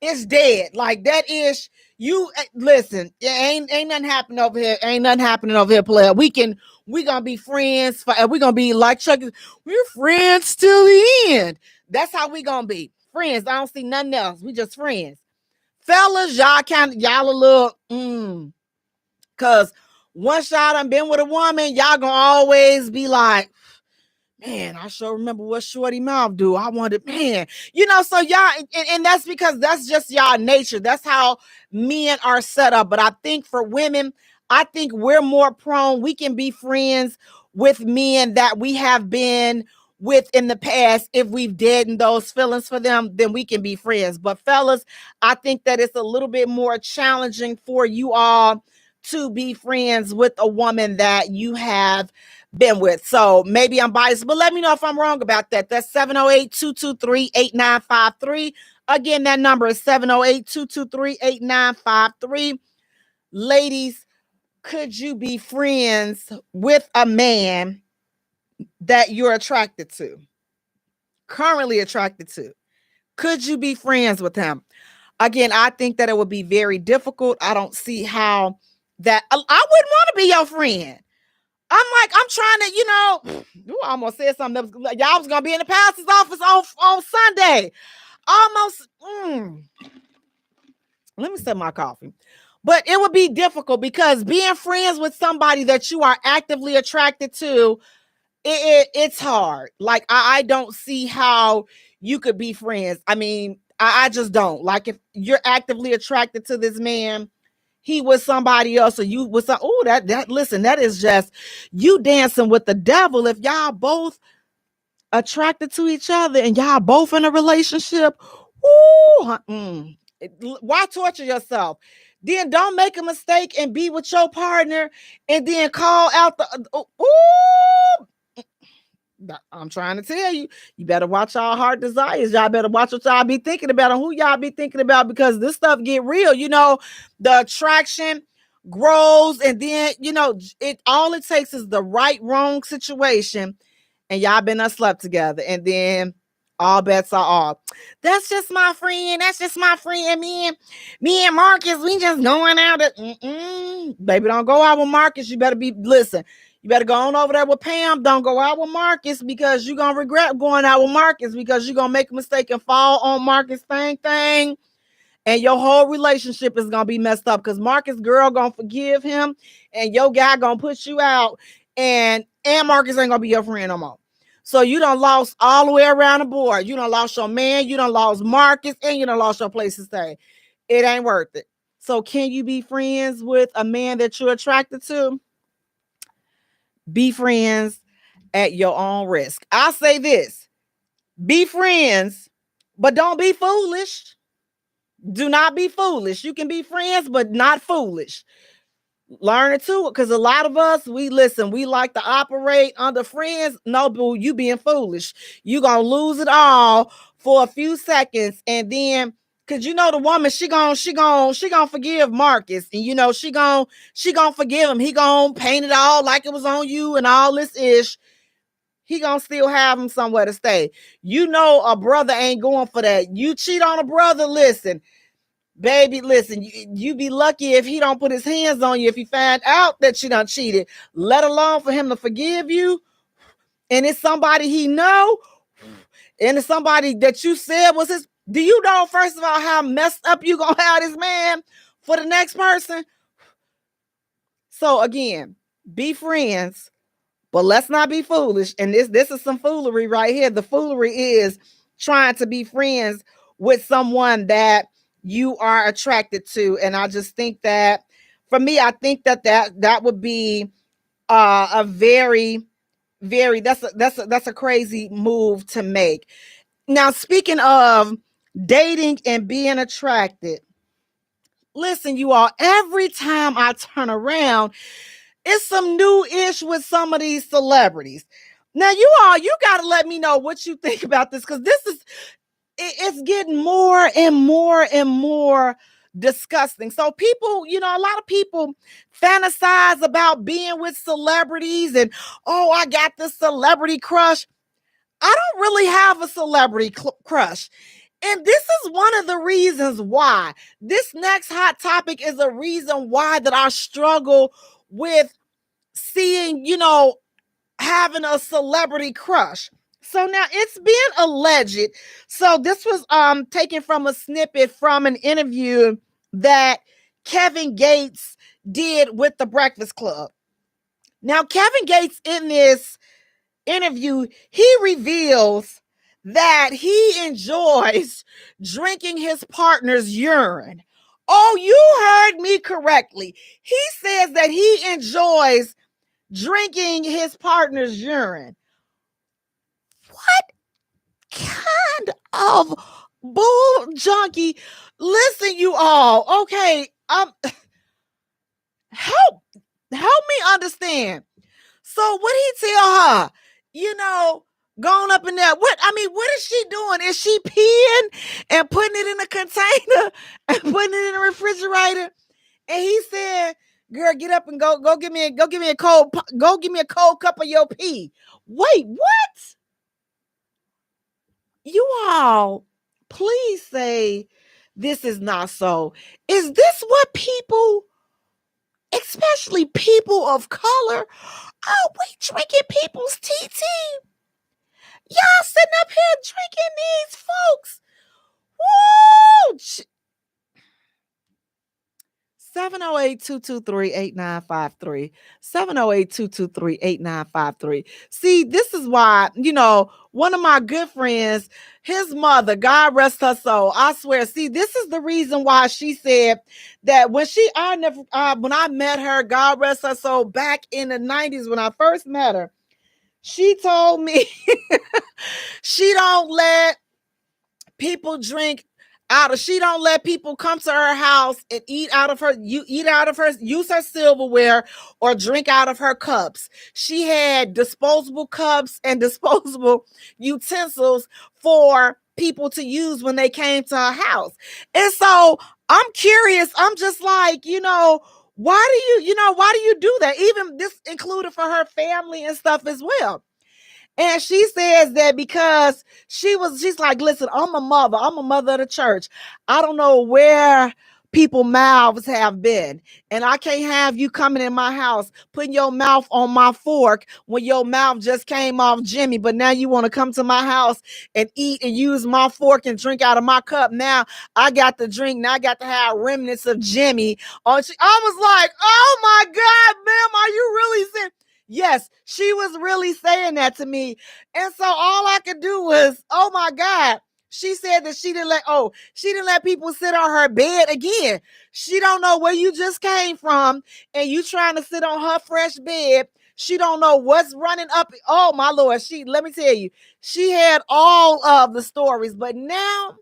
it's dead. Like, that is, you listen, ain't nothing happening over here. Ain't nothing happening over here, player. We gonna be friends. We're gonna be like Chuck. We're friends till the end. That's how we gonna be friends. I don't see nothing else. We just friends. Fellas, y'all a little, cause once y'all done been with a woman, y'all gonna always be like, man, I sure remember what Shorty Mouth do. I wanted, man, so y'all, and that's because that's just y'all nature. That's how men are set up. But I think for women, I think we're more prone. We can be friends with men that we have been with in the past. If we've deadened those feelings for them, then we can be friends. But fellas, I think that it's a little bit more challenging for you all to be friends with a woman that you have been with. So maybe I'm biased, but let me know if I'm wrong about that. That's 708-223-8953. Again, that number is 708-223-8953. Ladies, could you be friends with a man that you're attracted to, currently attracted to? Could you be friends with him? Again, I think that it would be very difficult. I don't see how that, I wouldn't want to be your friend. I'm trying to, I almost said something. Y'all was going to be in the pastor's office on Sunday. Almost, let me sip my coffee. But it would be difficult, because being friends with somebody that you are actively attracted to, it's hard. Like, I don't see how you could be friends. I mean, I just don't. Like, if you're actively attracted to this man, he was somebody else, or you was some, oh, that listen, that is just you dancing with the devil. If y'all both attracted to each other and y'all both in a relationship, why torture yourself? Then don't make a mistake and be with your partner and then call out the I'm trying to tell you, you better watch y'all heart desires. Y'all better watch what y'all be thinking about and who y'all be thinking about, because this stuff get real. The attraction grows, and then, it all it takes is the right, wrong situation, and y'all been slept together, and then all bets are off. That's just my friend. That's just my friend. Me and Marcus, we just going out. Baby, don't go out with Marcus. You better listen. You better go on over there with Pam. Don't go out with Marcus, because you're going to regret going out with Marcus, because you're going to make a mistake and fall on Marcus thing. And your whole relationship is going to be messed up, because Marcus girl going to forgive him, and your guy going to put you out, and Marcus ain't going to be your friend no more. So you done lost all the way around the board. You done lost your man, you done lost Marcus, and you done lost your place to stay. It ain't worth it. So can you be friends with a man that you're attracted to? Be friends at your own risk. I'll say this: be friends, but don't be foolish. Do not be foolish. You can be friends, but not foolish. Learn it too, because a lot of us, we like to operate under friends. No, boo, you being foolish. You gonna lose it all for a few seconds, and then, because the woman, she gonna forgive Marcus, and she gonna forgive him. He gonna paint it all like it was on you and all this ish. He gonna still have him somewhere to stay. A brother ain't going for that. You cheat on a brother, listen, baby, listen, you be lucky if he don't put his hands on you, if he find out that you done cheated, let alone for him to forgive you. And it's somebody he know, and it's somebody that you said was his. Do you know, first of all, how messed up you gonna have this man for the next person? So again, be friends, but let's not be foolish. And this is some foolery right here. The foolery is trying to be friends with someone that you are attracted to. And I just think that, for me, I think that would be a very, very, that's a crazy move to make. Now, speaking of dating and being attracted, listen, you all, every time I turn around, it's some new ish with some of these celebrities. Now, you got to let me know what you think about this, because it's getting more and more and more disgusting. So people, a lot of people fantasize about being with celebrities and, oh, I got this celebrity crush. I don't really have a celebrity crush. And this is one of the reasons why. This next hot topic is a reason why that I struggle with seeing, having a celebrity crush. So now it's been alleged. So this was taken from a snippet from an interview that Kevin Gates did with the Breakfast Club. Now, Kevin Gates, in this interview, he reveals that he enjoys drinking his partner's urine. Oh, you heard me correctly. He says that he enjoys drinking his partner's urine. What kind of bull junkie? Listen, you all. Okay, help me understand. So what he tell her? Going up in there. What is she doing? Is she peeing and putting it in a container and putting it in a refrigerator? And he said, "Girl, get up and go give me a cold cup of your pee." Wait, what? You all, please say this is not so. Is this what people, especially people of color, are we drinking people's TT? Y'all sitting up here drinking these folks. Woo! 708-223-8953. 708-223-8953. See, this is why, one of my good friends, his mother, God rest her soul, I swear, see, this is the reason why she said that when I met her, God rest her soul, back in the 90s when I first met her, she told me she don't let people drink she don't let people come to her house and use her silverware or drink out of her cups. She had disposable cups and disposable utensils for people to use when they came to her house. And so I'm curious. I'm just like, why do you do that? Even this included for her family and stuff as well. And she says that because she's like, listen, I'm a mother of the church. I don't know where people's mouths have been. And I can't have you coming in my house, putting your mouth on my fork when your mouth just came off Jimmy. But now you want to come to my house and eat and use my fork and drink out of my cup. Now I got to drink. Now I got to have remnants of Jimmy. I was like, oh my God, ma'am, are you really saying? Yes, she was really saying that to me. And so all I could do was, oh my God. She said that she didn't let people sit on her bed again. She don't know where you just came from and you trying to sit on her fresh bed. She don't know what's running up. Oh my Lord. Let me tell you, she had all of the stories, but now,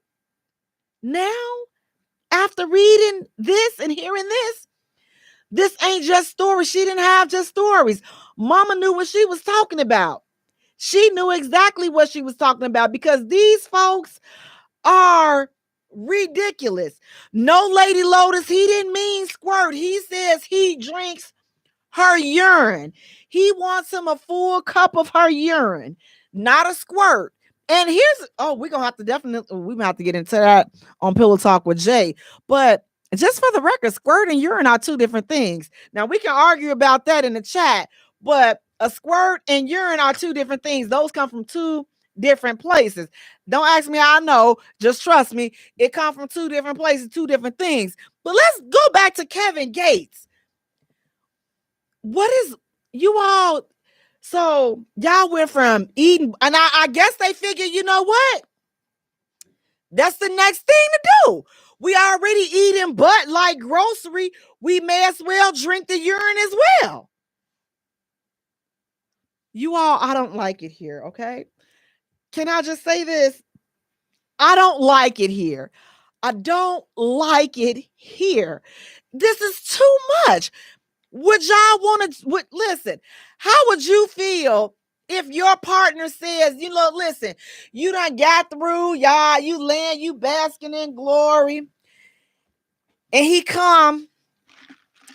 after reading this and hearing this ain't just stories. She didn't have just stories. Mama knew what she was talking about. She knew exactly what she was talking about because these folks are ridiculous. No, Lady Lotus, he didn't mean squirt. He says he drinks her urine. He wants him a full cup of her urine, not a squirt. And we're going to have to get into that on Pillow Talk with Jaye. But just for the record, squirt and urine are two different things. Now, we can argue about that in the chat, but a squirt and urine are two different things. Those come from two different places. Don't ask me how I know. Just trust me. It comes from two different places, two different things. But let's go back to Kevin Gates. So y'all went from eating, and I guess they figured, you know what? That's the next thing to do. We already eating but like grocery. We may as well drink the urine as well. You all, I don't like it here, okay? Can I just say this? I don't like it here. I don't like it here. This is too much. Would y'all want to, listen, how would you feel if your partner says, listen, you done got through, y'all, you basking in glory, and he come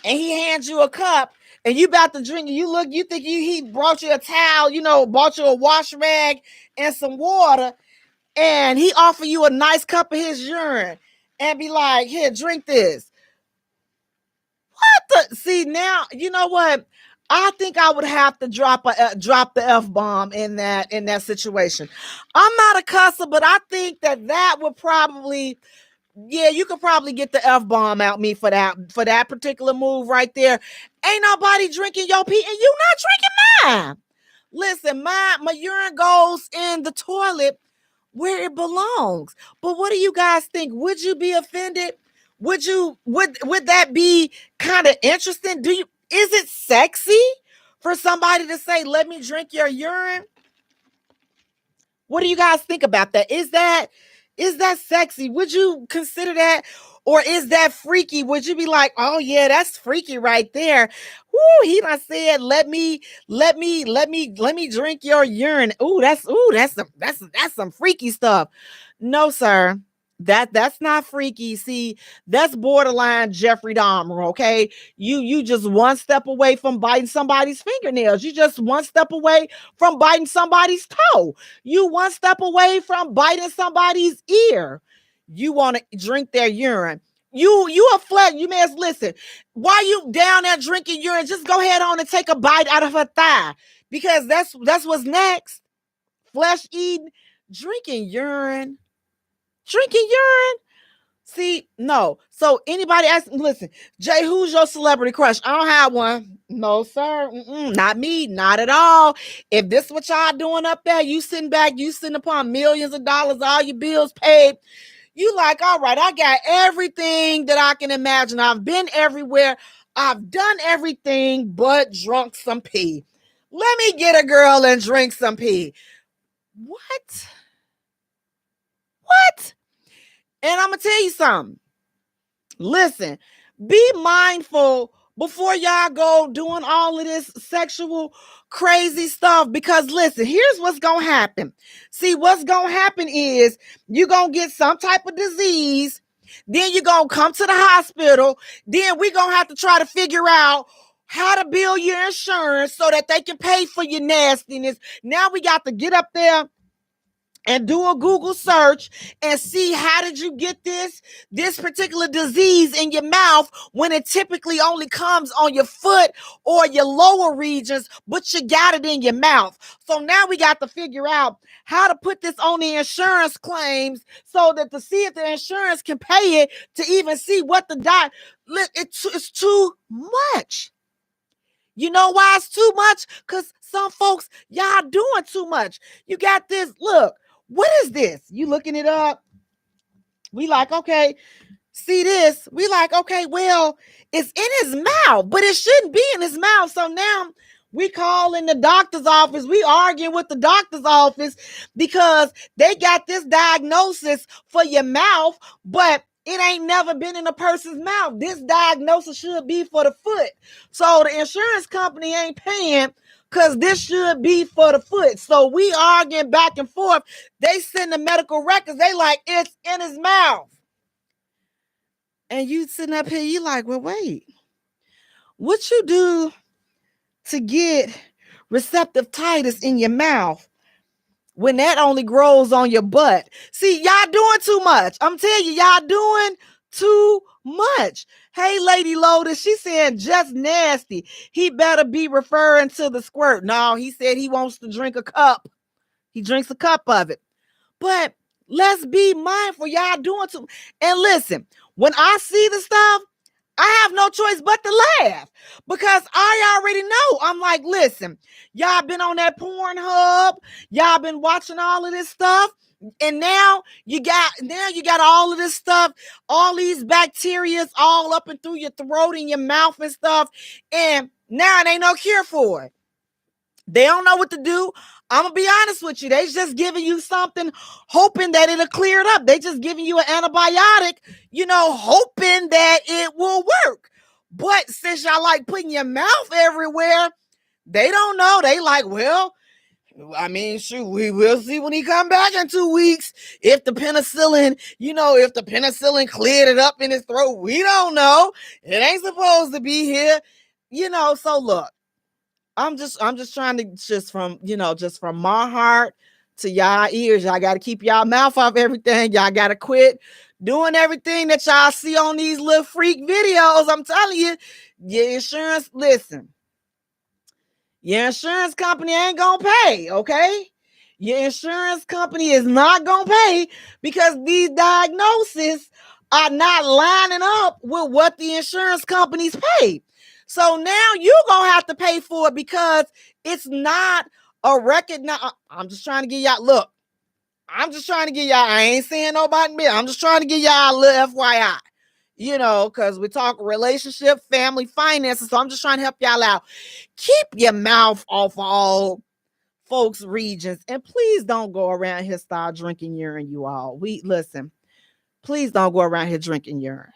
and he hands you a cup and you about to drink, and you think he brought you a towel, bought you a wash rag and some water, and he offer you a nice cup of his urine and be like, here, drink this. See, now, you know what? I think I would have to drop the F-bomb in that situation. I'm not a cusser, but I think that would probably, you could probably get the F-bomb out me for that particular move right there. Ain't nobody drinking your pee, and you not drinking mine. Listen, my urine goes in the toilet where it belongs. But what do you guys think? Would you be offended? Would that be kind of interesting? Is it sexy for somebody to say, let me drink your urine? What do you guys think about that? Is that sexy? Would you consider that? Or is that freaky? Would you be like, oh yeah, that's freaky right there. Woo, he done said, let me drink your urine. That's some freaky stuff. No, sir. That's not freaky. See, that's borderline Jeffrey Dahmer, okay? You just one step away from biting somebody's fingernails. You just one step away from biting somebody's toe. You one step away from biting somebody's ear. You want to drink their urine. You a flat. You may as listen. While you down there drinking urine, just go ahead on and take a bite out of her thigh, because that's what's next. Flesh eating, drinking urine. See, no. So anybody ask, listen, Jay, who's your celebrity crush? I don't have one. No, sir. Not me. Not at all. If this is what y'all doing up there, you sitting back, you sitting upon millions of dollars, all your bills paid. You like, all right, I got everything that I can imagine. I've been everywhere. I've done everything but drunk some pee. Let me get a girl and drink some pee. What? What? And I'm going to tell you something. Listen, be mindful before y'all go doing all of this sexual crazy stuff, because listen, here's what's going to happen. See, what's going to happen is you're going to get some type of disease. Then you're going to come to the hospital. Then we're going to have to try to figure out how to bill your insurance so that they can pay for your nastiness. Now we got to get up there and do a Google search and see, how did you get this particular disease in your mouth when it typically only comes on your foot or your lower regions, but you got it in your mouth. So now we got to figure out how to put this on the insurance claims so that to see if the insurance can pay it, to even see what the it's too much. You know why it's too much? Because some folks, y'all doing too much. You got this, look. What is this? You looking it up? We like, okay, see this? We like, okay, well, it's in his mouth, but it shouldn't be in his mouth. So now we call in the doctor's office. We arguing with the doctor's office because they got this diagnosis for your mouth, but it ain't never been in a person's mouth. This diagnosis should be for the foot. So the insurance company ain't paying because this should be for the foot. So we arguing back and forth. They send the medical records. They like, it's in his mouth. And you sitting up here, you like, well, wait. What you do to get receptive titus in your mouth when that only grows on your butt? See, y'all doing too much. I'm telling you, y'all doing too much. Hey, Lady Lotus, she saying just nasty. He better be referring to the squirt. No, he said he wants to drink a cup. He drinks a cup of it. But let's be mindful. Y'all doing too. And listen, when I see the stuff, I have no choice but to laugh because I already know. I'm like, listen, y'all been on that Pornhub. Y'all been watching all of this stuff. And now you got all of this stuff, all these bacteria all up and through your throat and your mouth and stuff. And now it ain't no cure for it. They don't know what to do. I'm going to be honest with you. They just giving you something, hoping that it'll clear it up. They just giving you an antibiotic, hoping that it will work. But since y'all like putting your mouth everywhere, they don't know. They like, well, I mean, shoot, we will see when he come back in 2 weeks. If the penicillin, cleared it up in his throat, we don't know. It ain't supposed to be here, So look, I'm just trying to just from my heart to y'all ears. Y'all got to keep y'all mouth off everything. Y'all got to quit doing everything that y'all see on these little freak videos. I'm telling you, your insurance, listen. Your insurance company ain't going to pay, okay? Your insurance company is not going to pay because these diagnoses are not lining up with what the insurance companies pay. So now you're going to have to pay for it because it's not a record. Now, I'm just trying to get y'all, look, I ain't saying nobody me. I'm just trying to get y'all a little FYI. Because we talk relationship, family, finances. So I'm just trying to help y'all out. Keep your mouth off all folks' regions. And please don't go around here start drinking urine, you all. Listen, please don't go around here drinking urine.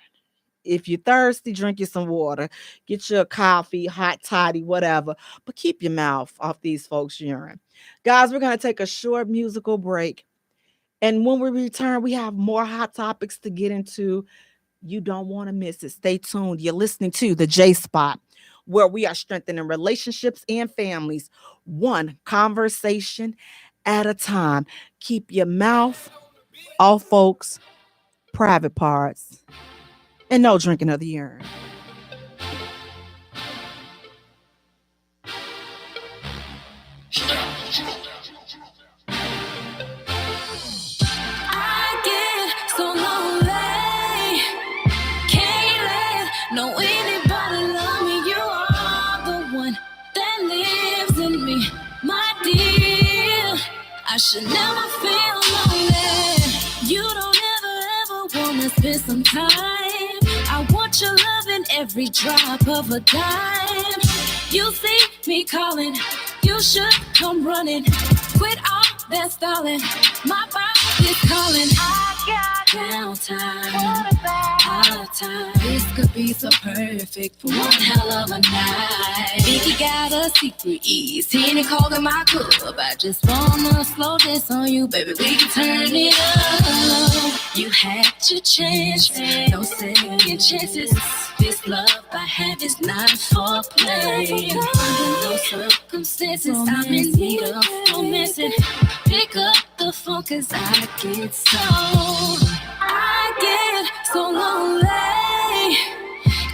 If you're thirsty, drink you some water. Get you a coffee, hot toddy, whatever. But keep your mouth off these folks' urine. Guys, we're going to take a short musical break. And when we return, we have more hot topics to get into. You don't want to miss it. Stay tuned. You're listening to the J Spot, where we are strengthening relationships and families, one conversation at a time. Keep your mouth off folks' private parts and no drinking of the urine. I get so lonely know anybody love me. You are the one that lives in me, my dear. I should never feel lonely. You don't ever wanna spend some time. I want your love in every drop of a dime. You see me calling, you should come running. Quit all that stalling, my body's calling. I got downtime, out of time. This could be so perfect for one hell of a night. Vicky got a secret ease, Henny cold in my cup. I just wanna slow this on you, baby. We can turn it up. You had your chance, no second chances. This love I have is not for play. Under no circumstances, I'm in need of romancing. Pick up the phone, cause I get so lonely.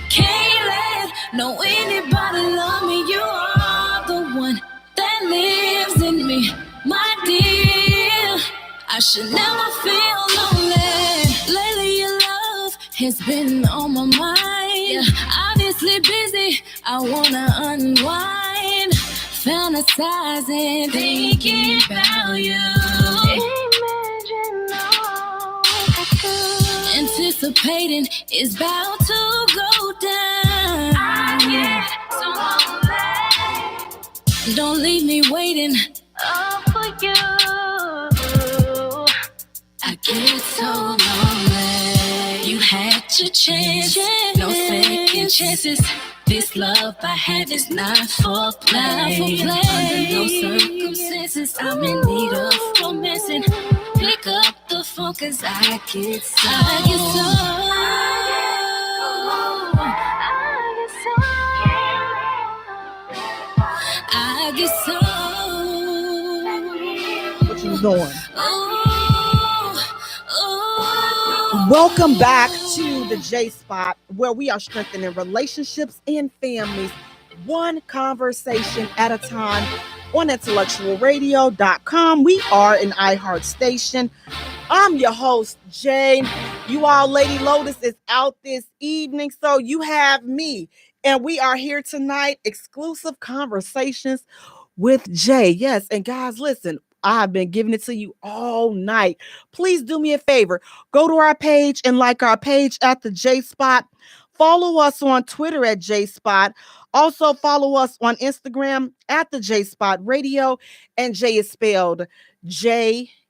Can't let no anybody love me. You are the one that lives in me, my dear. I should never feel lonely. Lately your love has been on my mind. Obviously busy, I wanna unwind. Fantasizing, thinking about you. Imagine all I could. Anticipating is about to go down. I get so lonely. Don't leave me waiting up for you. I get so lonely. You had your chance, no second chances. This love I have is not for play. Under no circumstances, I'm in need of romancing. Pick up the phone, cause I get so What you doing? Welcome back to the J Spot, where we are strengthening relationships and families, one conversation at a time, on IntellectualRadio.com. We are an iHeart station. I'm your host, Jaye. You all, Lady Lotus is out this evening, so you have me. And we are here tonight, exclusive conversations with Jaye. Yes, and guys, listen, I've been giving it to you all night. Please do me a favor. Go to our page and like our page at the J Spot. Follow us on Twitter at J Spot. Also follow us on Instagram at the J Spot Radio. And Jay is spelled Jaye.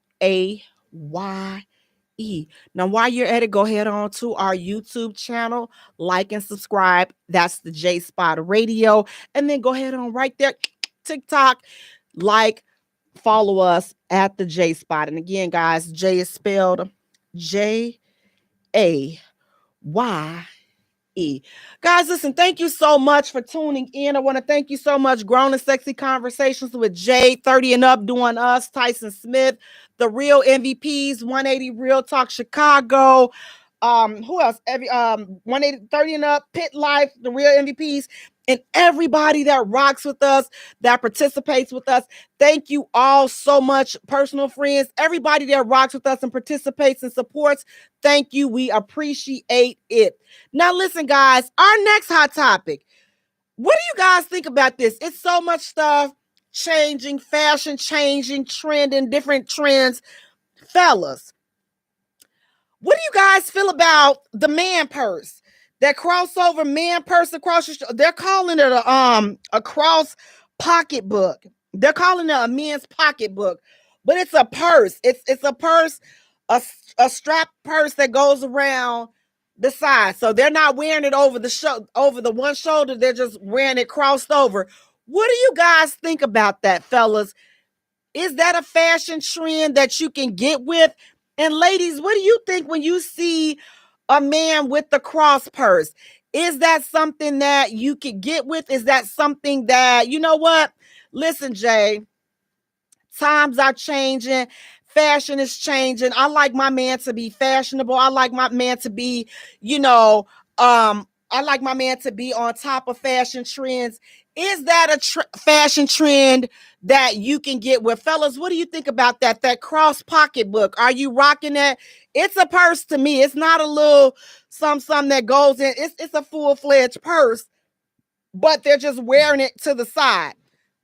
Now, while you're at it, go ahead on to our YouTube channel, like and subscribe. That's the J Spot Radio. And then go ahead on right there, TikTok, like, follow us at the J Spot. And again, guys, Jay is spelled Jaye. Guys, listen, thank you so much for tuning in. I want to thank you so much. Grown and Sexy Conversations with Jaye, 30 and Up, Doing Us, Tyson Smith, The Real MVPs, 180 Real Talk Chicago. Who else? 180, 30 and Up, Pit Life, The Real MVPs, and everybody that rocks with us, that participates with us. Thank you all so much, personal friends, everybody that rocks with us and participates and supports. Thank you. We appreciate it. Now, listen, guys, our next hot topic. What do you guys think about this? It's so much stuff changing, fashion changing, trending, different trends. Fellas, what do you guys feel about the man purse? That crossover man purse across the street. They're calling it a cross pocketbook. They're calling it a men's pocketbook, but it's a purse. It's a purse, a strap purse that goes around the side. So they're not wearing it over the one shoulder. They're just wearing it crossed over. What do you guys think about that, fellas? Is that a fashion trend that you can get with? And ladies, what do you think when you see a man with the cross purse? Is that something that you could get with? Is that something that, you know what? Listen, Jay, times are changing. Fashion is changing. I like my man to be fashionable. I like my man to be, I like my man to be on top of fashion trends. Is that a fashion trend that you can get with? Fellas, what do you think about that? That cross pocketbook. Are you rocking that? It's a purse to me. It's not a little something that goes in. It's a full-fledged purse, but they're just wearing it to the side.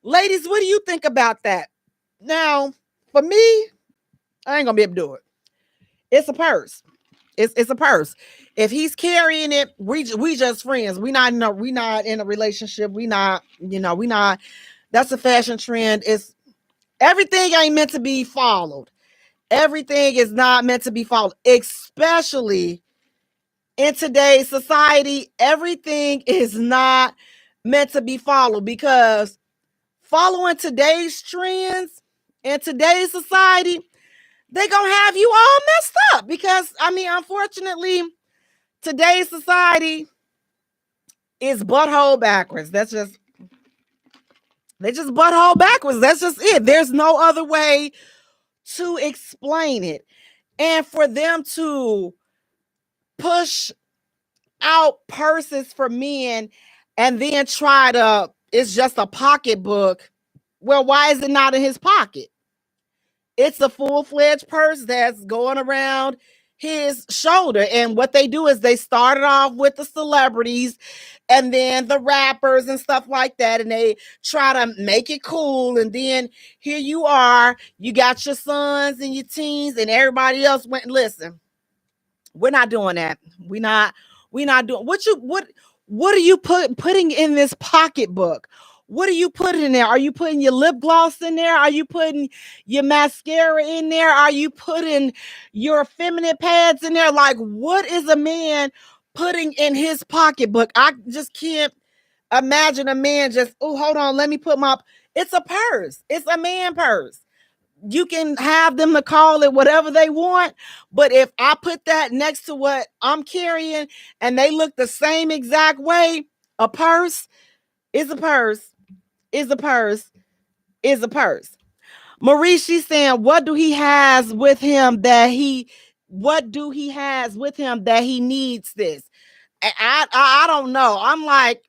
Ladies, what do you think about that? Now, for me, I ain't gonna be able to do it. It's a purse. It's a purse. If he's carrying it, we just friends. We not in a relationship. We not. That's a fashion trend. It's everything ain't meant to be followed. Everything is not meant to be followed, especially in today's society. Everything is not meant to be followed, because following today's trends in today's society, they're going to have you all messed up, because, unfortunately, today's society is butthole backwards. They just butthole backwards. That's just it. There's no other way to explain it. And for them to push out purses for men and then it's just a pocketbook. Well, why is it not in his pocket? It's a full-fledged purse that's going around his shoulder. And what they do is they started off with the celebrities and then the rappers and stuff like that, and they try to make it cool. And then here you are, you got your sons and your teens, and everybody else went, listen, we're not doing that. We're not doing what are you putting in this pocketbook? What are you putting in there? Are you putting your lip gloss in there? Are you putting your mascara in there? Are you putting your feminine pads in there? Like, what is a man putting in his pocketbook? I just can't imagine a man just, oh, hold on, let me put it's a purse. It's a man purse. You can have them to call it whatever they want, but if I put that next to what I'm carrying and they look the same exact way, a purse is a purse. Is a purse, is a purse. Marie, she's saying, what do he has with him that he needs this? I don't know. I'm like,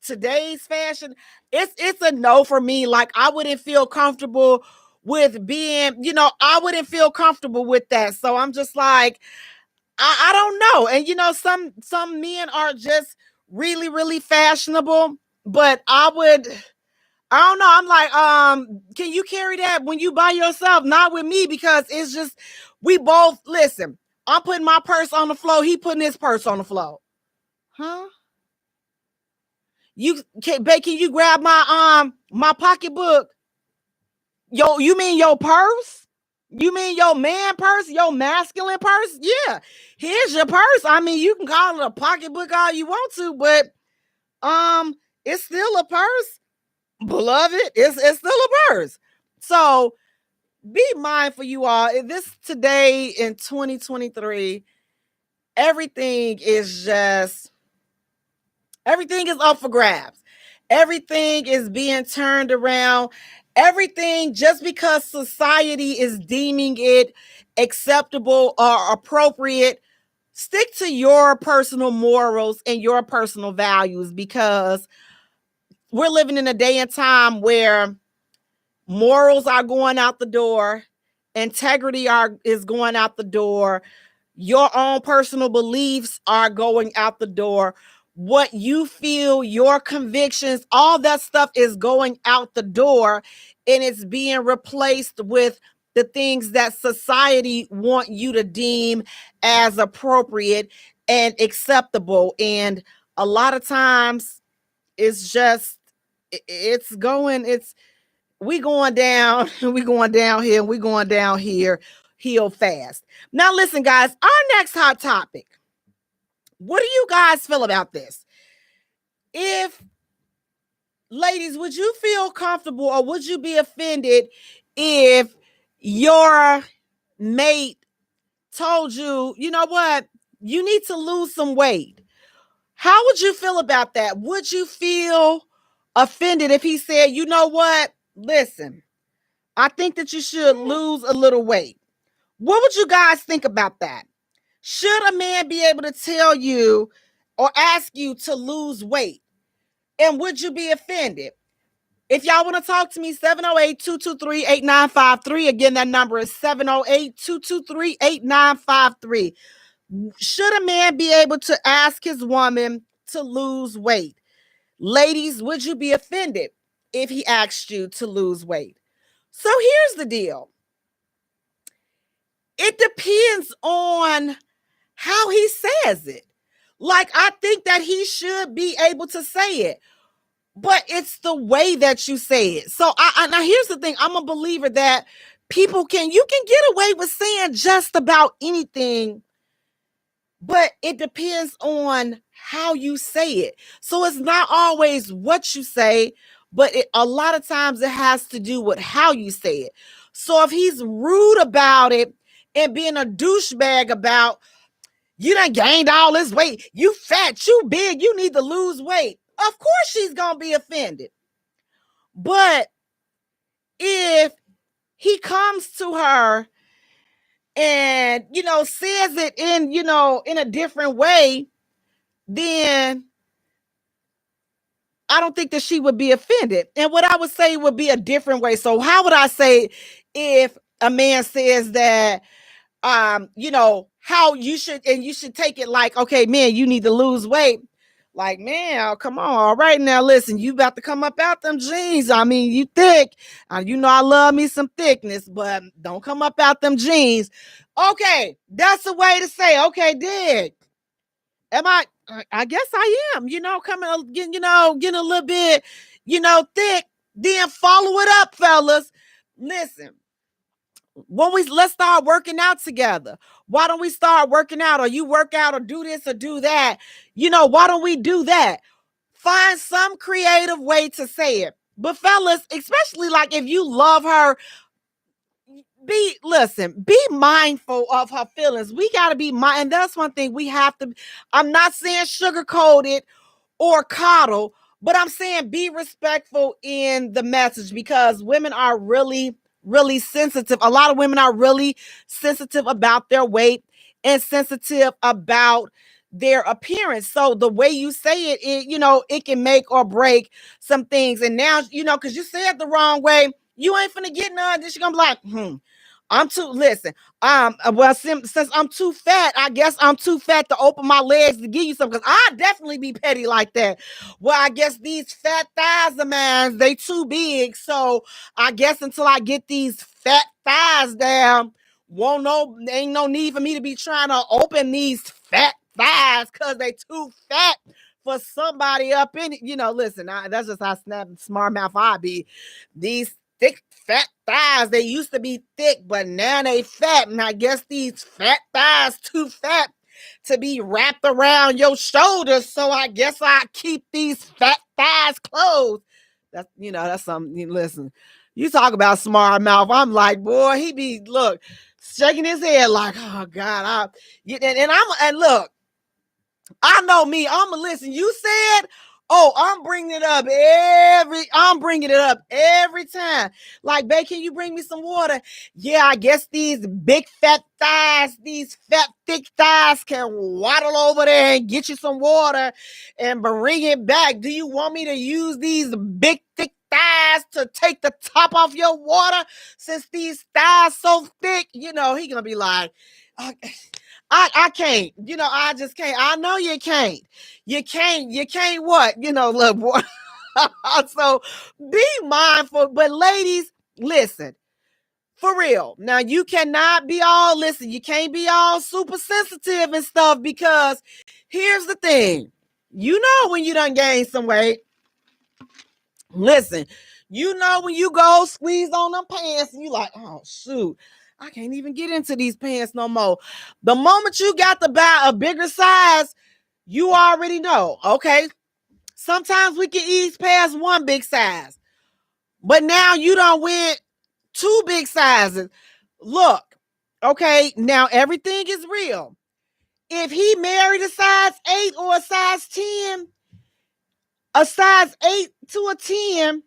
today's fashion, it's a no for me. Like, I wouldn't feel comfortable with being, I wouldn't feel comfortable with that. So I'm just like, I don't know. And some men are just really, really fashionable, but I don't know. I'm like, can you carry that when you by yourself? Not with me, because it's just, we both, listen, I'm putting my purse on the floor. He putting his purse on the floor. Huh? Can you grab my pocketbook? You mean your purse? You mean your man purse? Your masculine purse? Yeah. Here's your purse. You can call it a pocketbook all you want to, but it's still a purse. Beloved, it's still a purse. So be mindful, you all. This today in 2023, everything is up for grabs. Everything is being turned around. Everything, just because society is deeming it acceptable or appropriate, stick to your personal morals and your personal values, because we're living in a day and time where morals are going out the door, integrity is going out the door, your own personal beliefs are going out the door. What you feel, your convictions, all that stuff is going out the door, and it's being replaced with the things that society want you to deem as appropriate and acceptable. And a lot of times it's just, we going down, we going downhill, we going down here, heel fast. Now listen, guys, our next hot topic. What do you guys feel about this? Ladies, would you feel comfortable or would you be offended if your mate told you, you know what, you need to lose some weight? How would you feel about that? Would you feel offended if he said, you know what, listen, I think that you should lose a little weight? What would you guys think about that? Should a man be able to tell you, or ask you to lose weight? And would you be offended? If y'all want to talk to me, 708-223-8953. Again, that number is 708-223-8953. Should a man be able to ask his woman to lose weight? Ladies, would you be offended if he asked you to lose weight? So here's the deal. It depends on how he says it. Like, I think that he should be able to say it, but it's the way that you say it. So now here's the thing. I'm a believer that you can get away with saying just about anything, but it depends on how you say it. So it's not always what you say, but a lot of times it has to do with how you say it. So if he's rude about it and being a douchebag about, you done gained all this weight, you fat, you big, you need to lose weight, of course she's going to be offended. But if he comes to her and, says it in a different way, then I don't think that she would be offended. And what I would say would be a different way. So how would I say if a man says that, how you should take it like, okay, man, you need to lose weight. Like, man, come on. All right, now listen, you about to come up out them jeans. I mean, you thick. I love me some thickness, but don't come up out them jeans. Okay, that's a way to say, okay, dig. I guess I am, getting a little bit, thick. Then follow it up, fellas. Listen. Let's start working out together. Why don't we start working out, or you work out, or do this or do that? Why don't we do that? Find some creative way to say it. But fellas, especially like if you love her, be mindful of her feelings. We got to be mindful. And that's one thing we have to, I'm not saying sugarcoat it or coddle, but I'm saying be respectful in the message, because women are really sensitive. A lot of women are really sensitive about their weight and sensitive about their appearance. So the way you say it, it can make or break some things. And now, because you said it the wrong way, you ain't finna get none. Then she's gonna be like, since I'm too fat, I guess I'm too fat to open my legs to give you some, because I definitely be petty like that. Well, I guess these fat thighs of mine, they too big. So I guess until I get these fat thighs down, ain't no need for me to be trying to open these fat thighs because they too fat for somebody up in it. Listen, that's just how smart mouth I be. These thick fat thighs, they used to be thick, but now they fat, and I guess these fat thighs too fat to be wrapped around your shoulders, so I guess I keep these fat thighs closed. That's something. Listen, you talk about smart mouth, I'm like, boy, he be shaking his head like, oh God, and look, I know me. Listen. You said, I'm bringing it up every time. Like, babe, can you bring me some water? Yeah, I guess these big fat thighs, these fat thick thighs can waddle over there and get you some water and bring it back. Do you want me to use these big thick thighs to take the top off your water since these thighs so thick? He gonna be like, I can't, I just can't. I know you can't. You can't what? Look, boy. So be mindful. But ladies, listen, for real. Now you cannot be you can't be all super sensitive and stuff, because here's the thing. When you done gained some weight, listen, when you go squeeze on them pants and you like, oh shoot, I can't even get into these pants no more. The moment you got to buy a bigger size, you already know, okay? Sometimes we can ease past one big size, but now you done went 2 big sizes. Look, okay, now everything is real. If he married a size 8 or a size 10, a size 8 to a 10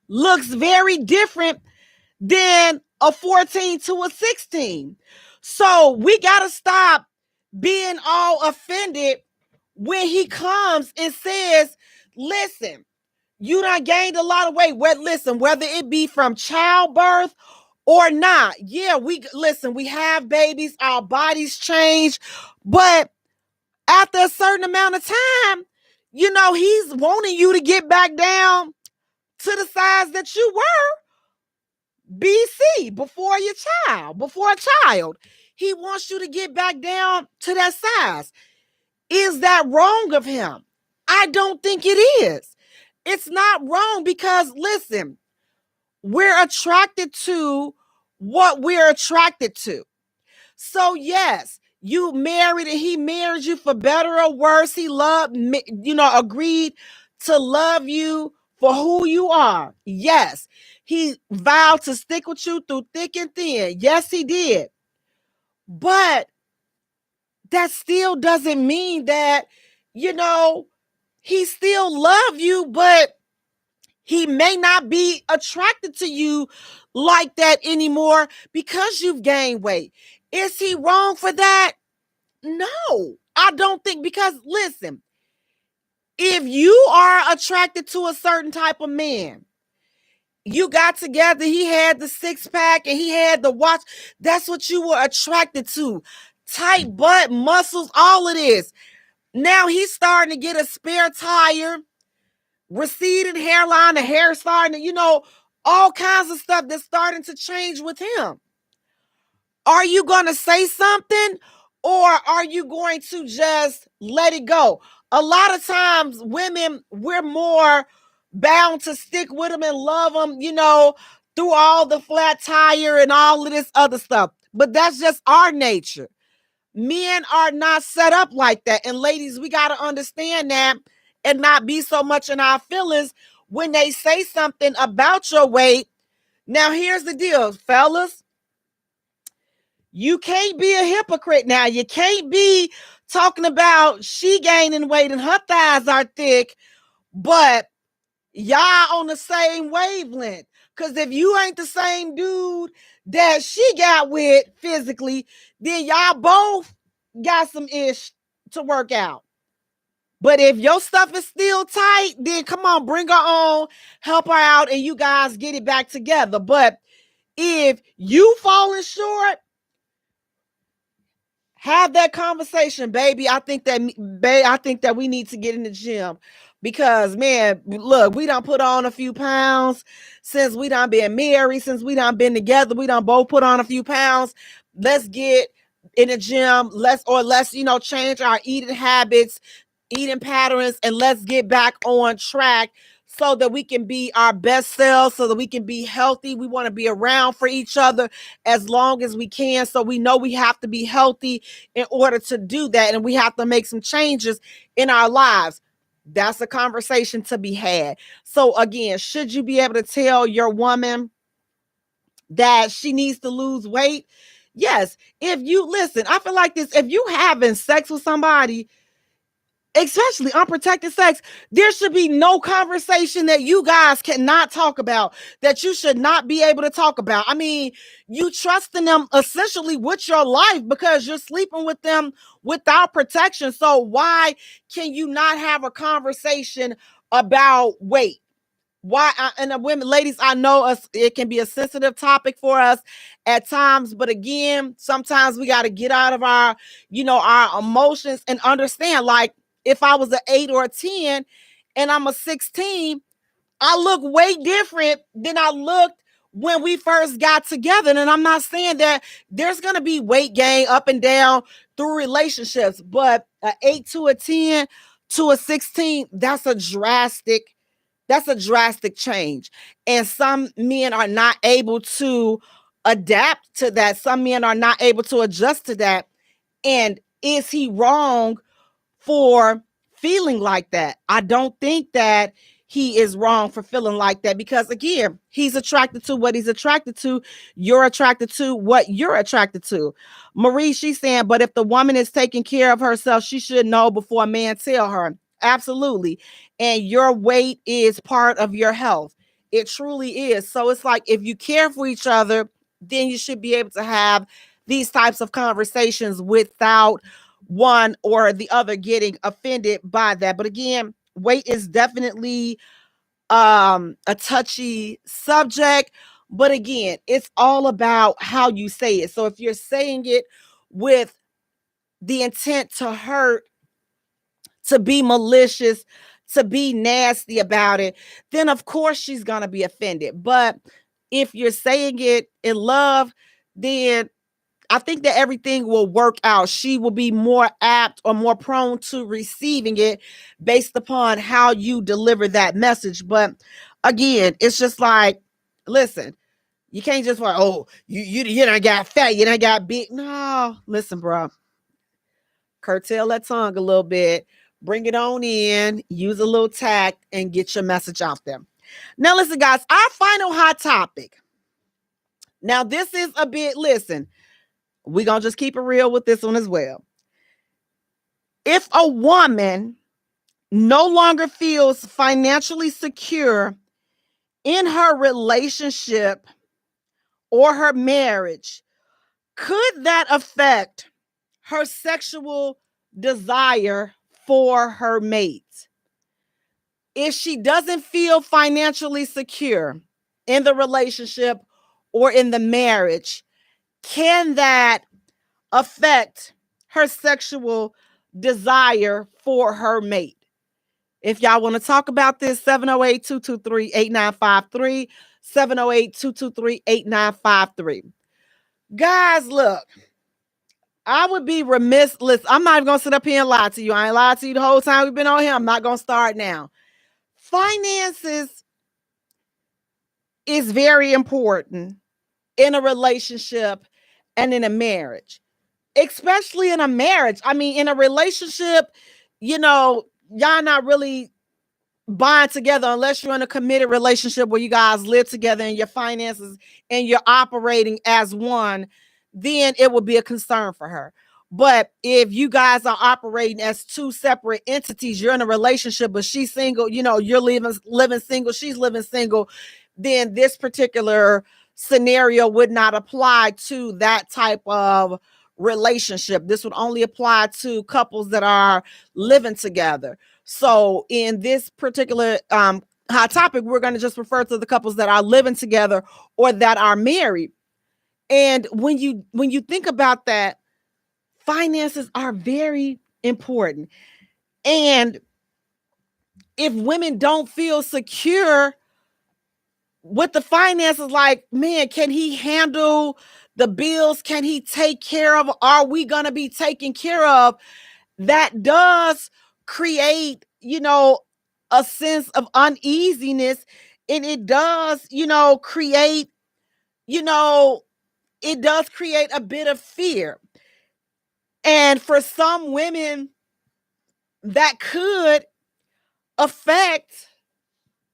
looks very different than a 14 to a 16. So we got to stop being all offended when he comes and says, listen, you done gained a lot of weight. Whether it be from childbirth or not. Yeah, we have babies, our bodies change, but after a certain amount of time, he's wanting you to get back down to the size that you were BC, before a child. He wants you to get back down to that size. Is that wrong of him? I don't think it is. It's not wrong because, listen, we're attracted to what we're attracted to. So, yes, you married and he married you for better or worse. He agreed to love you for who you are. Yes, he vowed to stick with you through thick and thin. Yes, he did. But that still doesn't mean that, he still love you, but he may not be attracted to you like that anymore because you've gained weight. Is he wrong for that? No, I don't think, because listen, if you are attracted to a certain type of man, you got together, he had the six pack and he had the watch, that's what you were attracted to. Tight butt, muscles, all of this. Now he's starting to get a spare tire, receding hairline, the hair starting to, all kinds of stuff that's starting to change with him. Are you going to say something, or are you going to just let it go? A lot of times women, we're more bound to stick with them and love them, through all the flat tire and all of this other stuff. But that's just our nature. Men are not set up like that. And ladies, we got to understand that and not be so much in our feelings when they say something about your weight. Now, here's the deal, fellas. You can't be a hypocrite now. You can't be talking about she gaining weight and her thighs are thick, but y'all on the same wavelength. Because if you ain't the same dude that she got with physically, then y'all both got some ish to work out. But if your stuff is still tight, then come on, bring her on, help her out, and you guys get it back together. But if you falling short, have that conversation, baby. I think that we need to get in the gym because, man, look, we done put on a few pounds since we done been married, since we done been together. We done both put on a few pounds. Let's get in the gym. Let's change our eating habits, eating patterns, and let's get back on track so that we can be our best selves, so that we can be healthy. We want to be around for each other as long as we can. So we know we have to be healthy in order to do that. And we have to make some changes in our lives. That's a conversation to be had. So again, should you be able to tell your woman that she needs to lose weight? Yes. If you listen, I feel like this, if you having sex with somebody, especially unprotected sex, there should be no conversation that you guys cannot talk about, that you should not be able to talk about. I mean, you trusting them essentially with your life because you're sleeping with them without protection. So why can you not have a conversation about weight? Why? And the women, ladies, I know it can be a sensitive topic for us at times, but again, sometimes we got to get out of our emotions and understand, like, if I was an 8 or a 10 and I'm a 16, I look way different than I looked when we first got together. And I'm not saying that there's going to be weight gain up and down through relationships, but an 8 to a 10 to a 16, that's a drastic change. And some men are not able to adapt to that. Some men are not able to adjust to that. And is he wrong for feeling like that? I don't think that he is wrong for feeling like that, because again, he's attracted to what he's attracted to. You're attracted to what you're attracted to. Marie, she's saying, but if the woman is taking care of herself, she should know before a man tell her. Absolutely. And your weight is part of your health. It truly is. So it's like, if you care for each other, then you should be able to have these types of conversations without one or the other getting offended by that. But again, weight is definitely a touchy subject. But again, it's all about how you say it. So if you're saying it with the intent to hurt, to be malicious, to be nasty about it, then of course she's going to be offended. But if you're saying it in love, then I think that everything will work out. She will be more apt or more prone to receiving it based upon how you deliver that message. But again, it's just like, listen, you can't just like, oh, you done got fat, you done got big. No, listen, bro. Curtail that tongue a little bit, bring it on in, use a little tact, and get your message out there. Now, listen, guys, our final hot topic. Now, this is a bit, listen, we're going to just keep it real with this one as well. If a woman no longer feels financially secure in her relationship or her marriage, could that affect her sexual desire for her mate? If she doesn't feel financially secure in the relationship or in the marriage, can that affect her sexual desire for her mate? If y'all want to talk about this, 708-223-8953, 708-223-8953. Guys, look, I would be remiss. Listen, I'm not even going to sit up here and lie to you. I ain't lied to you the whole time we've been on here. I'm not going to start now. Finances is very important in a relationship and in a marriage, especially in a marriage. I mean, in a relationship, y'all not really bond together unless you're in a committed relationship where you guys live together and your finances and you're operating as one, then it would be a concern for her. But if you guys are operating as two separate entities, you're in a relationship, but she's single, you're living single, she's living single, then this particular scenario would not apply to that type of relationship. This would only apply to couples that are living together. So in this particular hot topic, we're going to just refer to the couples that are living together or that are married. And when you think about that, finances are very important. And if women don't feel secure with the finances, like, man, can he handle the bills? Can he take care of? Are we going to be taken care of? That does create, a sense of uneasiness. And it does, create, it does create a bit of fear. And for some women, that could affect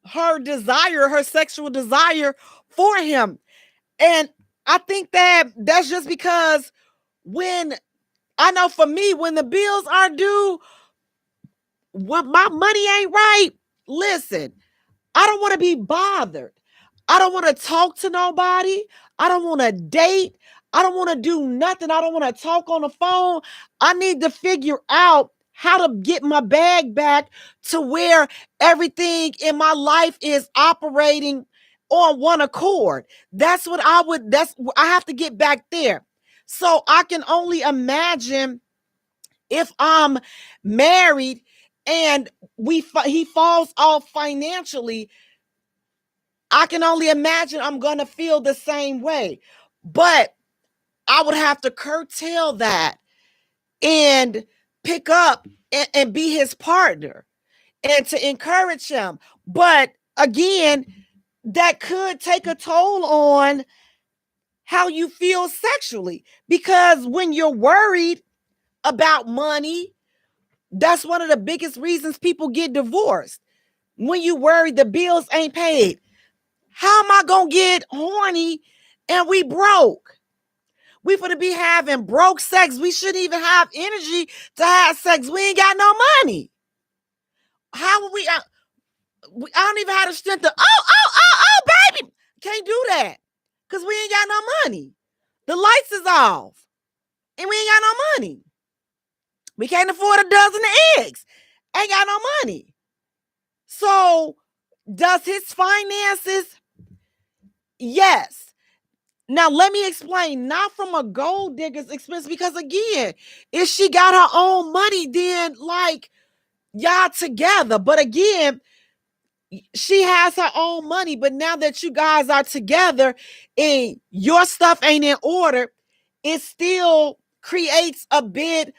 her desire, her sexual desire for him. And I think that's just because I know for me, when the bills are due, when my money ain't right, listen, I don't want to be bothered. I don't want to talk to nobody. I don't want to date. I don't want to do nothing. I don't want to talk on the phone. I need to figure out how to get my bag back to where everything in my life is operating on one accord. I have to get back there. So I can only imagine if I'm married and he falls off financially, I can only imagine I'm going to feel the same way. But I would have to curtail that and pick up and be his partner and to encourage him. But again, that could take a toll on how you feel sexually, because when you're worried about money, that's one of the biggest reasons people get divorced. When you worry the bills ain't paid, how am I going to get horny and we broke? We finna be having broke sex. We shouldn't even have energy to have sex. We ain't got no money. How would we? I don't even have the strength to, baby. Can't do that because we ain't got no money. The lights is off and we ain't got no money. We can't afford a dozen of eggs. Ain't got no money. So does his finances? Yes. Now let me explain, not from a gold digger's expense, because again, if she got her own money, then like y'all together. But again, she has her own money, but now that you guys are together and your stuff ain't in order, it still creates a bit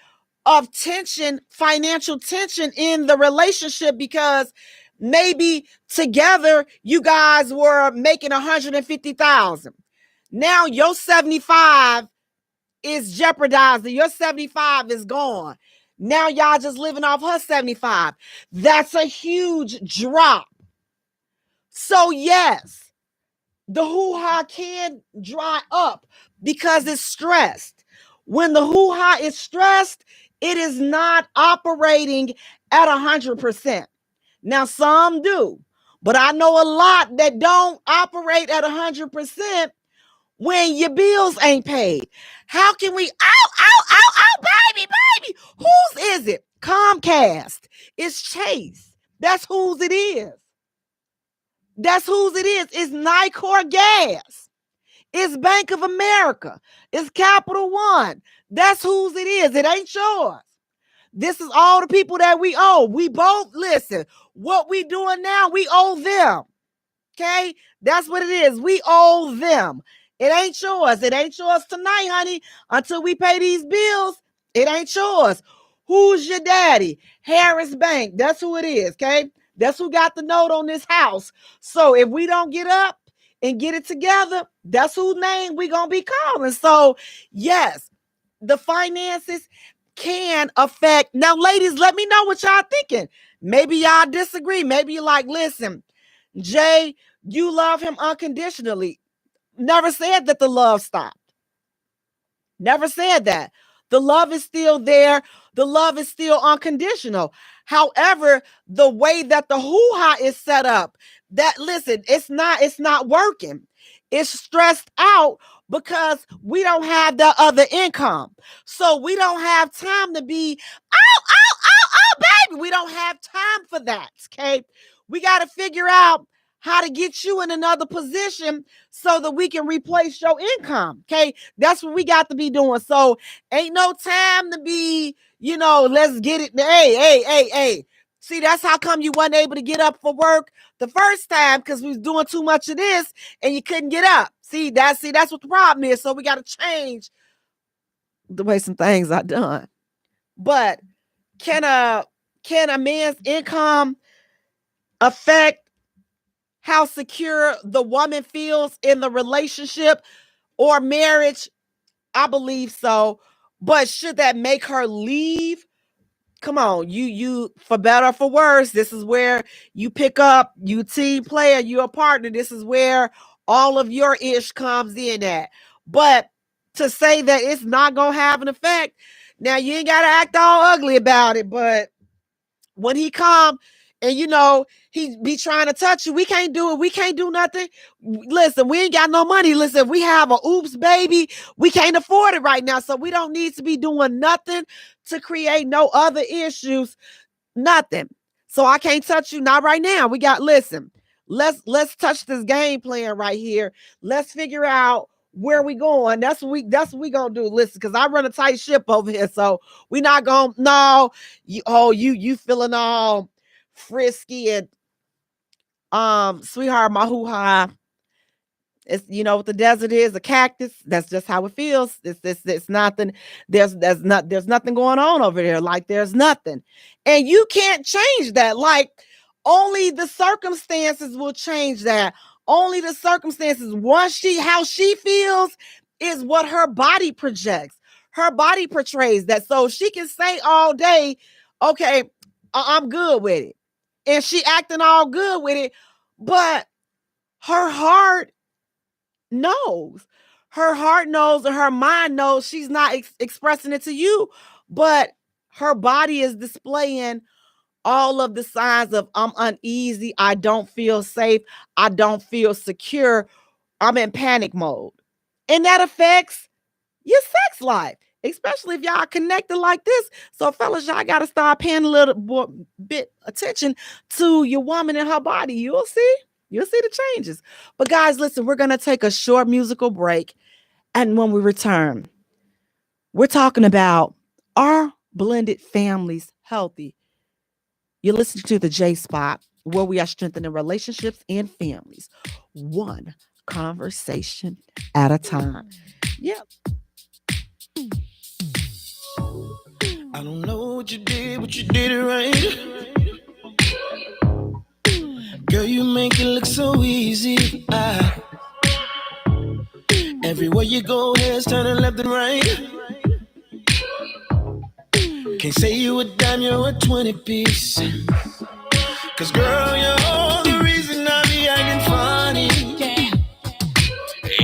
of tension, financial tension in the relationship, because maybe together you guys were making 150,000. Now your 75 is jeopardized. Your 75 is gone. Now y'all just living off her 75. That's a huge drop. So yes, the hoo-ha can dry up because it's stressed. When the hoo-ha is stressed, it is not operating at 100%. Now, some do, but I know a lot that don't operate at 100% when your bills ain't paid. How can we, baby, whose is it? Comcast. It's Chase. That's whose it is. That's whose it is. It's Nicor Gas. It's Bank of America. It's Capital One. That's whose it is. It ain't yours. This is all the people that we owe. We both, listen, what we doing now, we owe them. Okay? That's what it is. We owe them. It ain't yours. It ain't yours tonight, honey. Until we pay these bills, it ain't yours. Who's your daddy? Harris Bank. That's who it is, okay? That's who got the note on this house. So if we don't get up and get it together, that's whose name we gonna be calling. So yes, the finances can affect. Now, ladies, let me know what y'all thinking. Maybe y'all disagree. Maybe you're like, listen, Jay, you love him unconditionally. Never said that the love stopped. Never said that. The love is still there. The love is still unconditional. However, the way that the hoo-ha is set up, that, listen, it's not working. It's stressed out because we don't have the other income. So we don't have time to be, baby. We don't have time for that, okay? We got to figure out how to get you in another position so that we can replace your income, okay? That's what we got to be doing. So ain't no time to be, let's get it. Hey. See, that's how come you wasn't able to get up for work the first time, because we was doing too much of this and you couldn't get up. See, that's what the problem is. So we got to change the way some things are done. But can a man's income affect how secure the woman feels in the relationship or marriage? I believe so. But should that make her leave? Come on, you for better or for worse, this is where you pick up, you team player, you a partner. This is where all of your ish comes in at. But to say that it's not going to have an effect, now you ain't got to act all ugly about it, but when he come and he be trying to touch you, we can't do it. We can't do nothing. Listen, we ain't got no money. Listen, we have a oops baby. We can't afford it right now. So we don't need to be doing nothing to create no other issues. Nothing. So I can't touch you. Not right now. Listen, let's touch this game plan right here. Let's figure out where we going. That's what we gonna do. Listen, because I run a tight ship over here, so we not gonna. No, you feeling all frisky and sweetheart, my hoo-ha. It's what the desert is, a cactus. That's just how it feels. It's nothing. There's nothing going on over there. Like there's nothing, and you can't change that. Like only the circumstances will change that. Only the circumstances. How she feels is what her body projects. Her body portrays that. So she can say all day, okay, I'm good with it. And she acting all good with it. But her heart knows. Her heart knows and her mind knows she's not expressing it to you. But her body is displaying all of the signs of I'm uneasy, I don't feel safe, I don't feel secure, I'm in panic mode. And that affects your sex life. especially if y'all connected like this. So, fellas, y'all got to start paying a little bit attention to your woman and her body. You'll see the changes. But guys, listen, we're going to take a short musical break. And when we return, we're talking about, are blended families healthy? You're listening to the J Spot, where we are strengthening relationships and families, one conversation at a time. Yep. I don't know what you did, but you did it right. Girl, you make it look so easy. Everywhere you go, heads turning left and right. Can't say you a dime, you're a 20-piece. Cause girl, you're the reason I be acting funny. Yeah.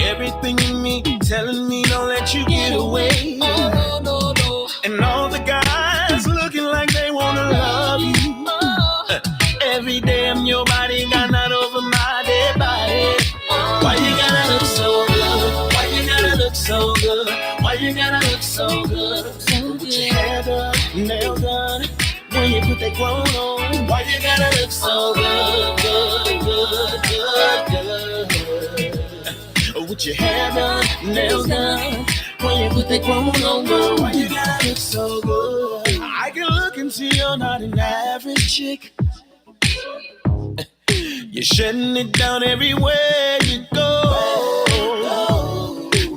Everything in me telling me don't let you get away. No. And all the guys looking like they wanna love you. Every day I'm your body, got not over my dead body. Why you gotta look so good? Why you gotta look so good? Why you gotta look so good? Put your hair done, nails done. When you put that clothes on, why you gotta look so good? With your hair done, nails done. When you put that clothes on, girl, why you gotta look so good? I can look and see you're not an average chick. You're shutting it down everywhere you go.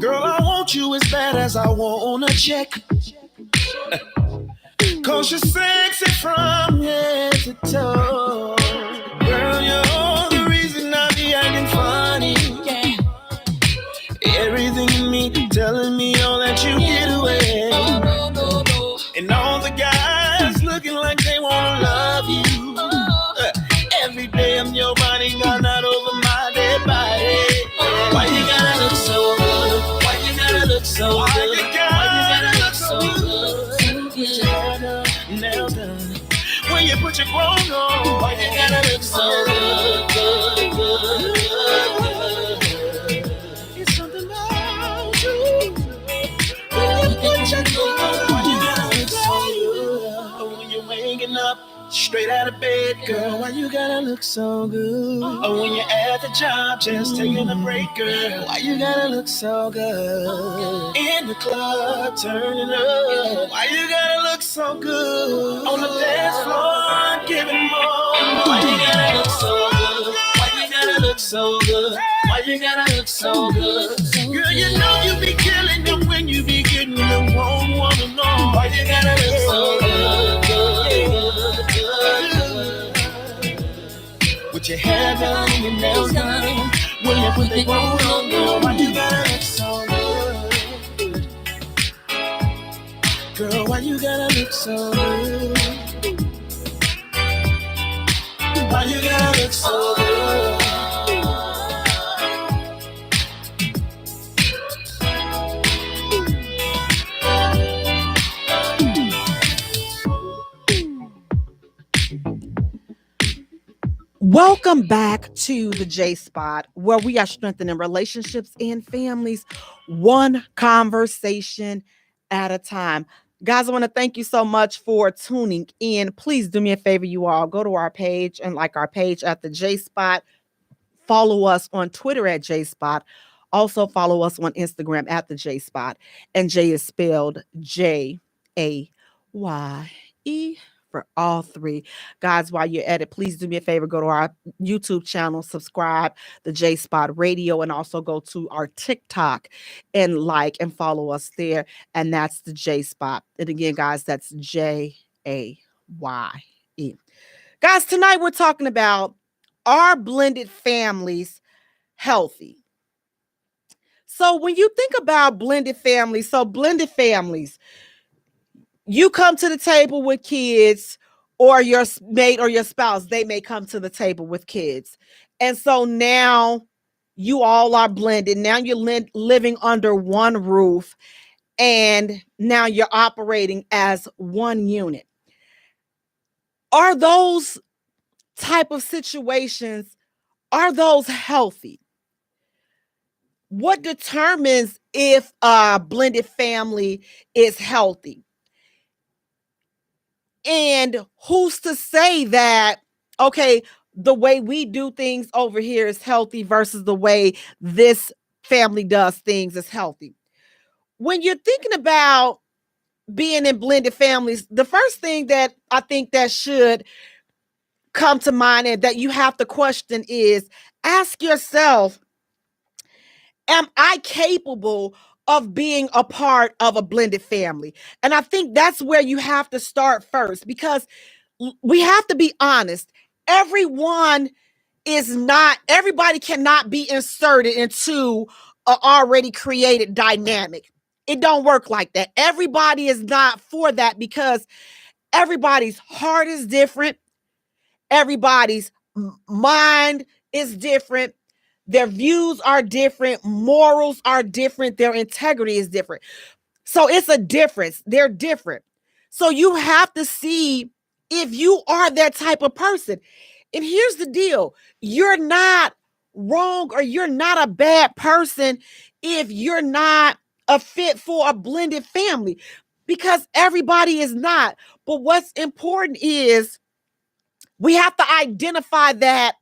Girl, I want you as bad as I want a check. Cause you're sexy from head to toe. Girl, you're the reason I be acting funny. Yeah. Everything in me telling me don't let you get away. No. And all the guys looking like they wanna love you. Every day I'm your body, got not over my dead body. Why you gotta look so good? Why you gotta look so good? Why you gotta look so good? Put your hair done, nails done. When you put your clothes on, why you gotta look so good? It's something about you. When you put your clothes on, why you gotta look so good? When you're waking up straight out of bed, girl, why you gotta look so good? Oh, when you're at the job, just taking a break, girl, why you gotta look so good? In the club, turning up, why you gotta look so good? On the dance floor, giving more, why you gotta look so good? Why you gotta look so good? Why you gotta look so good? Girl, you know you be killing them when you be getting the wrong woman on. Why you gotta look so good? With your hair done and your nails done, when you put the clothes on, girl, why you gotta look so good? Girl, why you gotta look so good? Why you gotta look so good? Welcome back to the J Spot, where we are strengthening relationships and families, one conversation at a time. Guys, I want to thank you so much for tuning in. Please do me a favor, you all. Go to our page and like our page at the J Spot. Follow us on Twitter at J Spot. Also follow us on Instagram at the J Spot. And Jay is spelled Jaye for all three. Guys, while you're at it, please do me a favor. Go to our YouTube channel, subscribe, the J Spot Radio, and also go to our TikTok and like and follow us there. And that's the J Spot. And again, guys, that's Jaye. Guys, tonight we're talking about, are blended families healthy? So when you think about blended families, you come to the table with kids, or your mate or your spouse, they may come to the table with kids. And so now you all are blended. Now you're living under one roof, and now you're operating as one unit. Are those type of situations, are those healthy? what determines if a blended family is healthy? And who's to say that, okay, the way we do things over here is healthy versus the way this family does things is healthy? When you're thinking about being in blended families, the first thing that I think that should come to mind and that you have to question is, ask yourself, am I capable of being a part of a blended family? And I think that's where you have to start first, because we have to be honest. Everybody cannot be inserted into an already created dynamic. It don't work like that. Everybody is not for that, because everybody's heart is different. Everybody's mind is different. Their views are different. Morals are different. Their integrity is different. So it's a difference. They're different. So you have to see if you are that type of person. And here's the deal. You're not wrong, or you're not a bad person if you're not a fit for a blended family, because everybody is not. But what's important is we have to identify that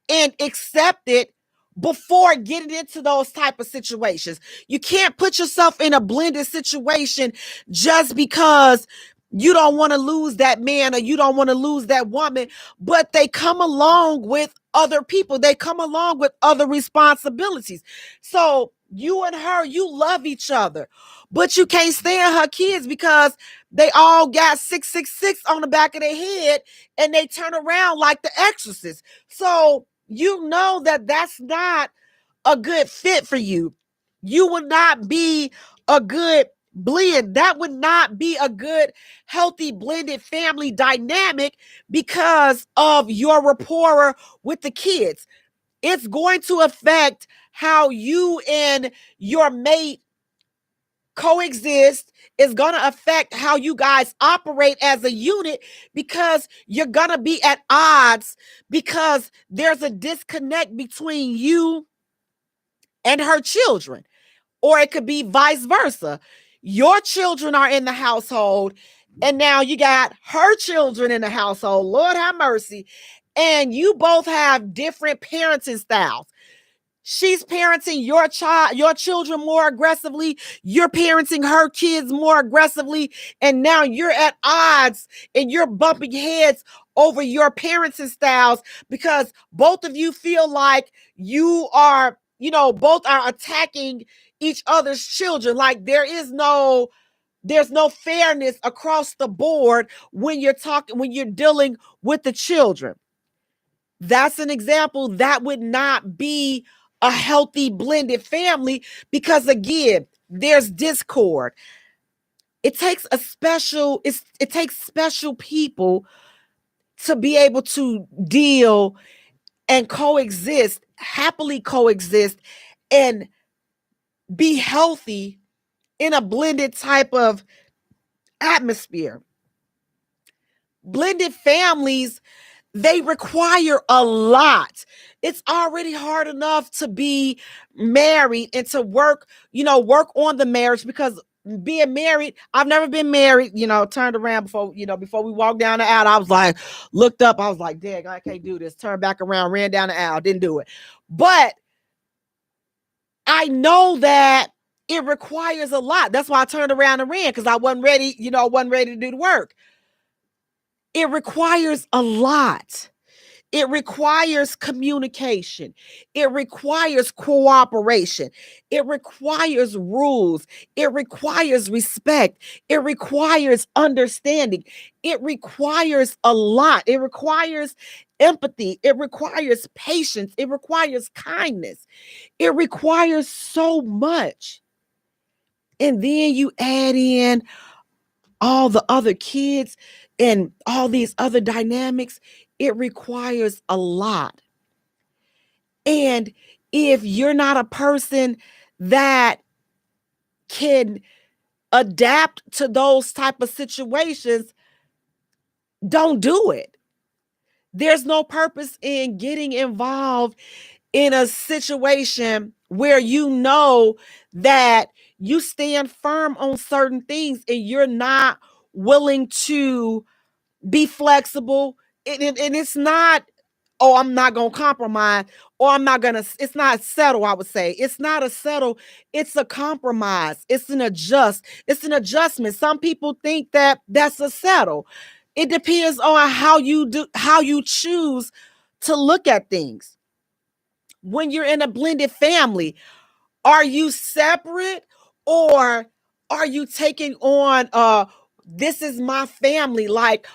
and accept it before getting into those type of situations. You can't put yourself in a blended situation just because you don't want to lose that man or you don't want to lose that woman, but they come along with other people. They come along with other responsibilities. So you and her, you love each other, but you can't stand her kids because they all got 666 on the back of their head and they turn around like the exorcist. So you know that that's not a good fit for you. You would not be a good blend. That would not be a good, healthy, blended family dynamic because of your rapport with the kids. It's going to affect how you and your mate coexist. Is going to affect how you guys operate as a unit, because you're going to be at odds, because there's a disconnect between you and her children. Or it could be vice versa. Your children are in the household, and now you got her children in the household. Lord have mercy. And you both have different parenting styles. She's parenting your children more aggressively. You're parenting her kids more aggressively. And now you're at odds and you're bumping heads over your parenting styles, because both of you feel like you are, both are attacking each other's children. Like there's no fairness across the board when you're dealing with the children. That's an example that would not be a healthy blended family, because again, there's discord. It takes special people to be able to deal and happily coexist, and be healthy in a blended type of atmosphere. Blended families, they require a lot. It's already hard enough to be married and to work on the marriage, because being married, I've never been married, turned around before we walked down the aisle. I was like, looked up, I was like, dang, I can't do this. Turned back around, ran down the aisle, didn't do it. But I know that it requires a lot. That's why I turned around and ran, because I wasn't ready, to do the work. It requires a lot. It requires communication. It requires cooperation. It requires rules. It requires respect. It requires understanding. It requires a lot. It requires empathy. It requires patience. It requires kindness. It requires so much. And then you add in all the other kids and all these other dynamics. It requires a lot. And if you're not a person that can adapt to those type of situations, don't do it. There's no purpose in getting involved in a situation where you know that you stand firm on certain things and you're not willing to be flexible. And it's not, oh, I'm not going to compromise, or I'm not going to, it's not settle, I would say. It's not a settle, it's a compromise. It's an adjustment. Some people think that that's a settle. It depends on how you choose to look at things. When you're in a blended family, are you separate, or are you taking on this is my family, like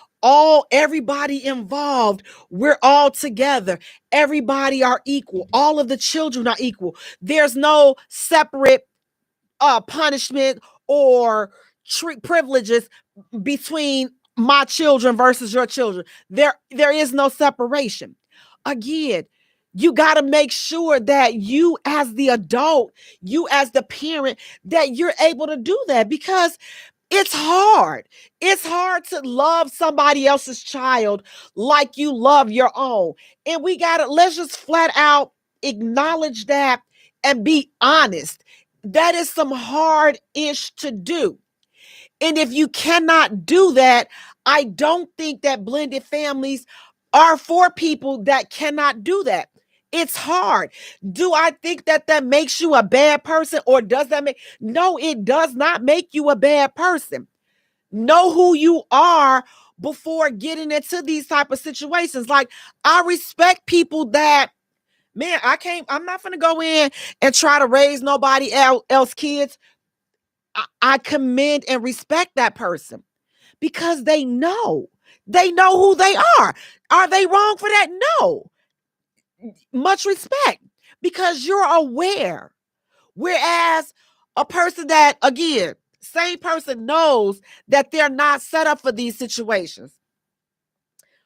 everybody involved, we're all together, everybody are equal, all of the children are equal, there's no separate punishment or privileges between my children versus your children. There is no separation. Again, you got to make sure that you as the adult, you as the parent, that you're able to do that, because it's hard. It's hard to love somebody else's child like you love your own. And let's just flat out acknowledge that and be honest. That is some hard-ish to do. And if you cannot do that, I don't think that blended families are for people that cannot do that. It's hard. Do I think that makes you a bad person, or does that no, it does not make you a bad person. Know who you are before getting into these type of situations. Like, I respect people that, man, I'm not going to go in and try to raise nobody else kids. I commend and respect that person because they know who they are. Are they wrong for that? No. Much respect, because you're aware. Whereas a person that, again, same person knows that they're not set up for these situations,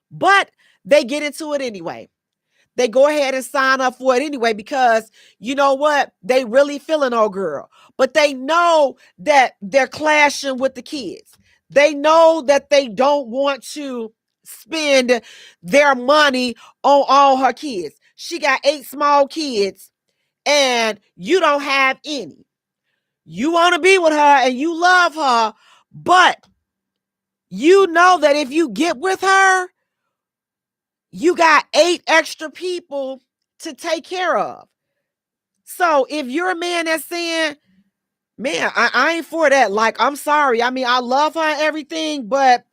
but they get into it anyway. They go ahead and sign up for it anyway, because you know what? They really feeling old girl, but they know that they're clashing with the kids. They know that they don't want to spend their money on all her kids. She got 8 small kids and you don't have any. You want to be with her and you love her, but you know that if you get with her, you got 8 extra people to take care of. So if you're a man that's saying, man, I ain't for that. Like, I'm sorry. I mean, I love her and everything, but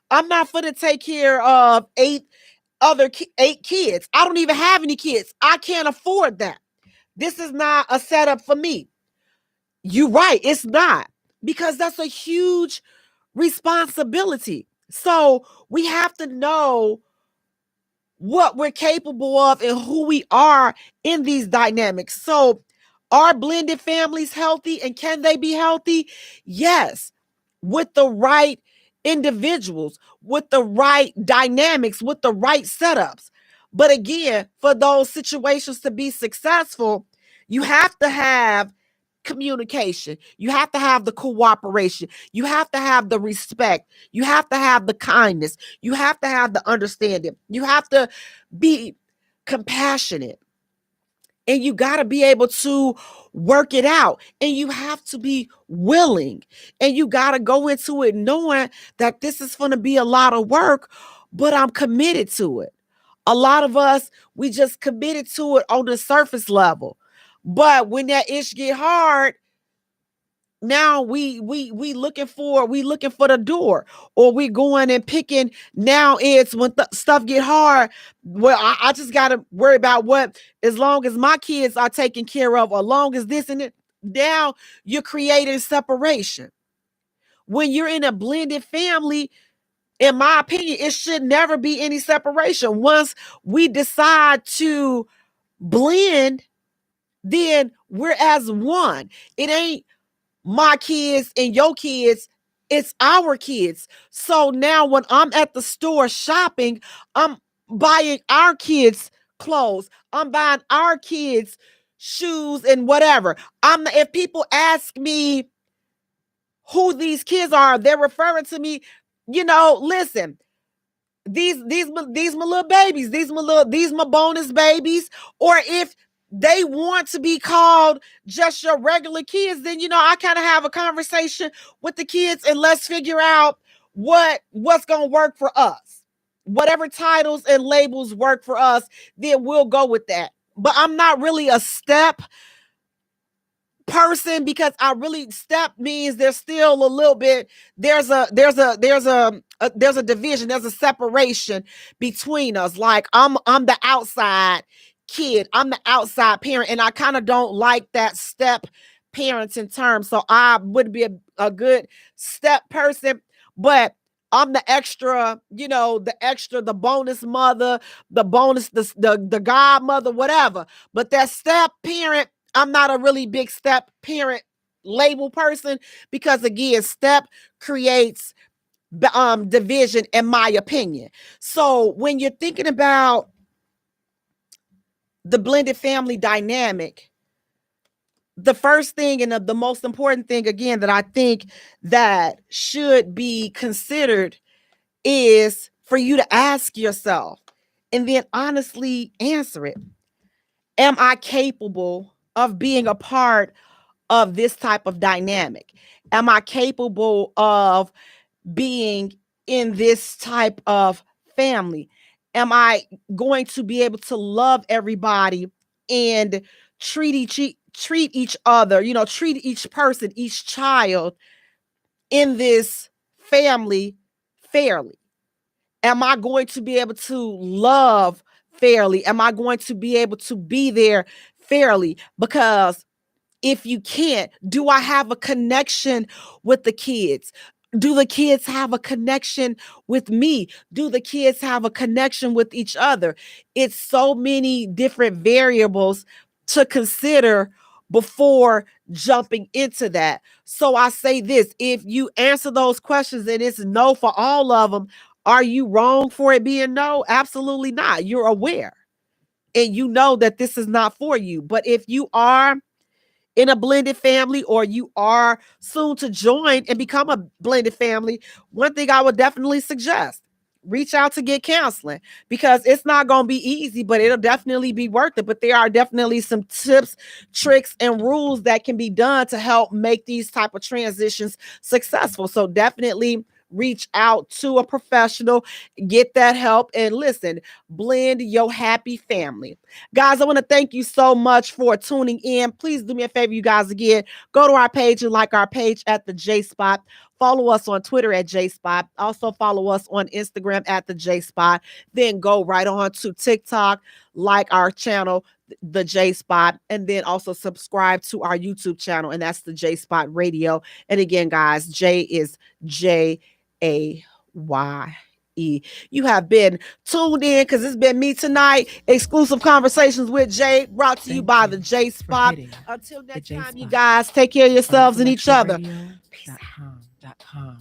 I'm not for to take care of 8 kids. I don't even have any kids. I can't afford that. This is not a setup for me. You're right. It's not, because that's a huge responsibility. So we have to know what we're capable of and who we are in these dynamics. So are blended families healthy, and can they be healthy? Yes, with the right individuals, with the right dynamics, with the right setups. But again, for those situations to be successful, you have to have communication. You have to have the cooperation. You have to have the respect. You have to have the kindness. You have to have the understanding. You have to be compassionate. And you got to be able to work it out. And you have to be willing. And you got to go into it knowing that this is going to be a lot of work, but I'm committed to it. A lot of us, we just committed to it on the surface level. But when that ish get hard, now we looking for the door, or we going and picking. Now it's when stuff get hard. Well, I just got to worry about what, as long as my kids are taken care of, or long as this and it. Now you're creating separation. When you're in a blended family, in my opinion, it should never be any separation. Once we decide to blend, then we're as one. It ain't my kids and your kids, it's our kids. So now when I'm at the store shopping, I'm buying our kids clothes. I'm buying our kids shoes and whatever. If people ask me who these kids are, they're referring to me, listen, these my little babies, these my bonus babies. Or if they want to be called just your regular kids, then, I kind of have a conversation with the kids and let's figure out what's going to work for us. Whatever titles and labels work for us, then we'll go with that. But I'm not really a step person, because I really, step means there's still a little bit, there's a division, there's a separation between us. Like I'm the outside kid, I'm the outside parent, and I kind of don't like that step parenting term. So I would be a good step person, but I'm the extra, the bonus mother, the bonus, the godmother, whatever. But that step parent, I'm not a really big step parent label person, because again, step creates division, in my opinion. So when you're thinking about the blended family dynamic, the first thing and the most important thing, again, that I think that should be considered is for you to ask yourself and then honestly answer it. Am I capable of being a part of this type of dynamic? Am I capable of being in this type of family? Am I going to be able to love everybody and treat each other, treat each person, each child in this family fairly? Am I going to be able to love fairly? Am I going to be able to be there fairly? Because if you can't, do I have a connection with the kids? Do the kids have a connection with me? Do the kids have a connection with each other? It's so many different variables to consider before jumping into that. So I say this, if you answer those questions and it's no for all of them, are you wrong for it being no? Absolutely not. You're aware and you know that this is not for you. But if you are in a blended family, or you are soon to join and become a blended family, one thing I would definitely suggest, reach out to get counseling, because it's not going to be easy, but it'll definitely be worth it. But there are definitely some tips, tricks, and rules that can be done to help make these type of transitions successful. So definitely reach out to a professional, get that help, and listen, blend your happy family. Guys, I want to thank you so much for tuning in. Please do me a favor, you guys, again, go to our page and like our page at the J Spot. Follow us on Twitter at J Spot. Also follow us on Instagram at the J Spot. Then go right on to TikTok, like our channel, the J Spot, and then also subscribe to our YouTube channel, and that's the J Spot Radio. And again, guys, Jay is Jaye. You have been tuned in, because it's been me tonight. Exclusive conversations with Jay, brought to you by the J Spot. Until next time, you guys, take care of yourselves and each other. Peace out.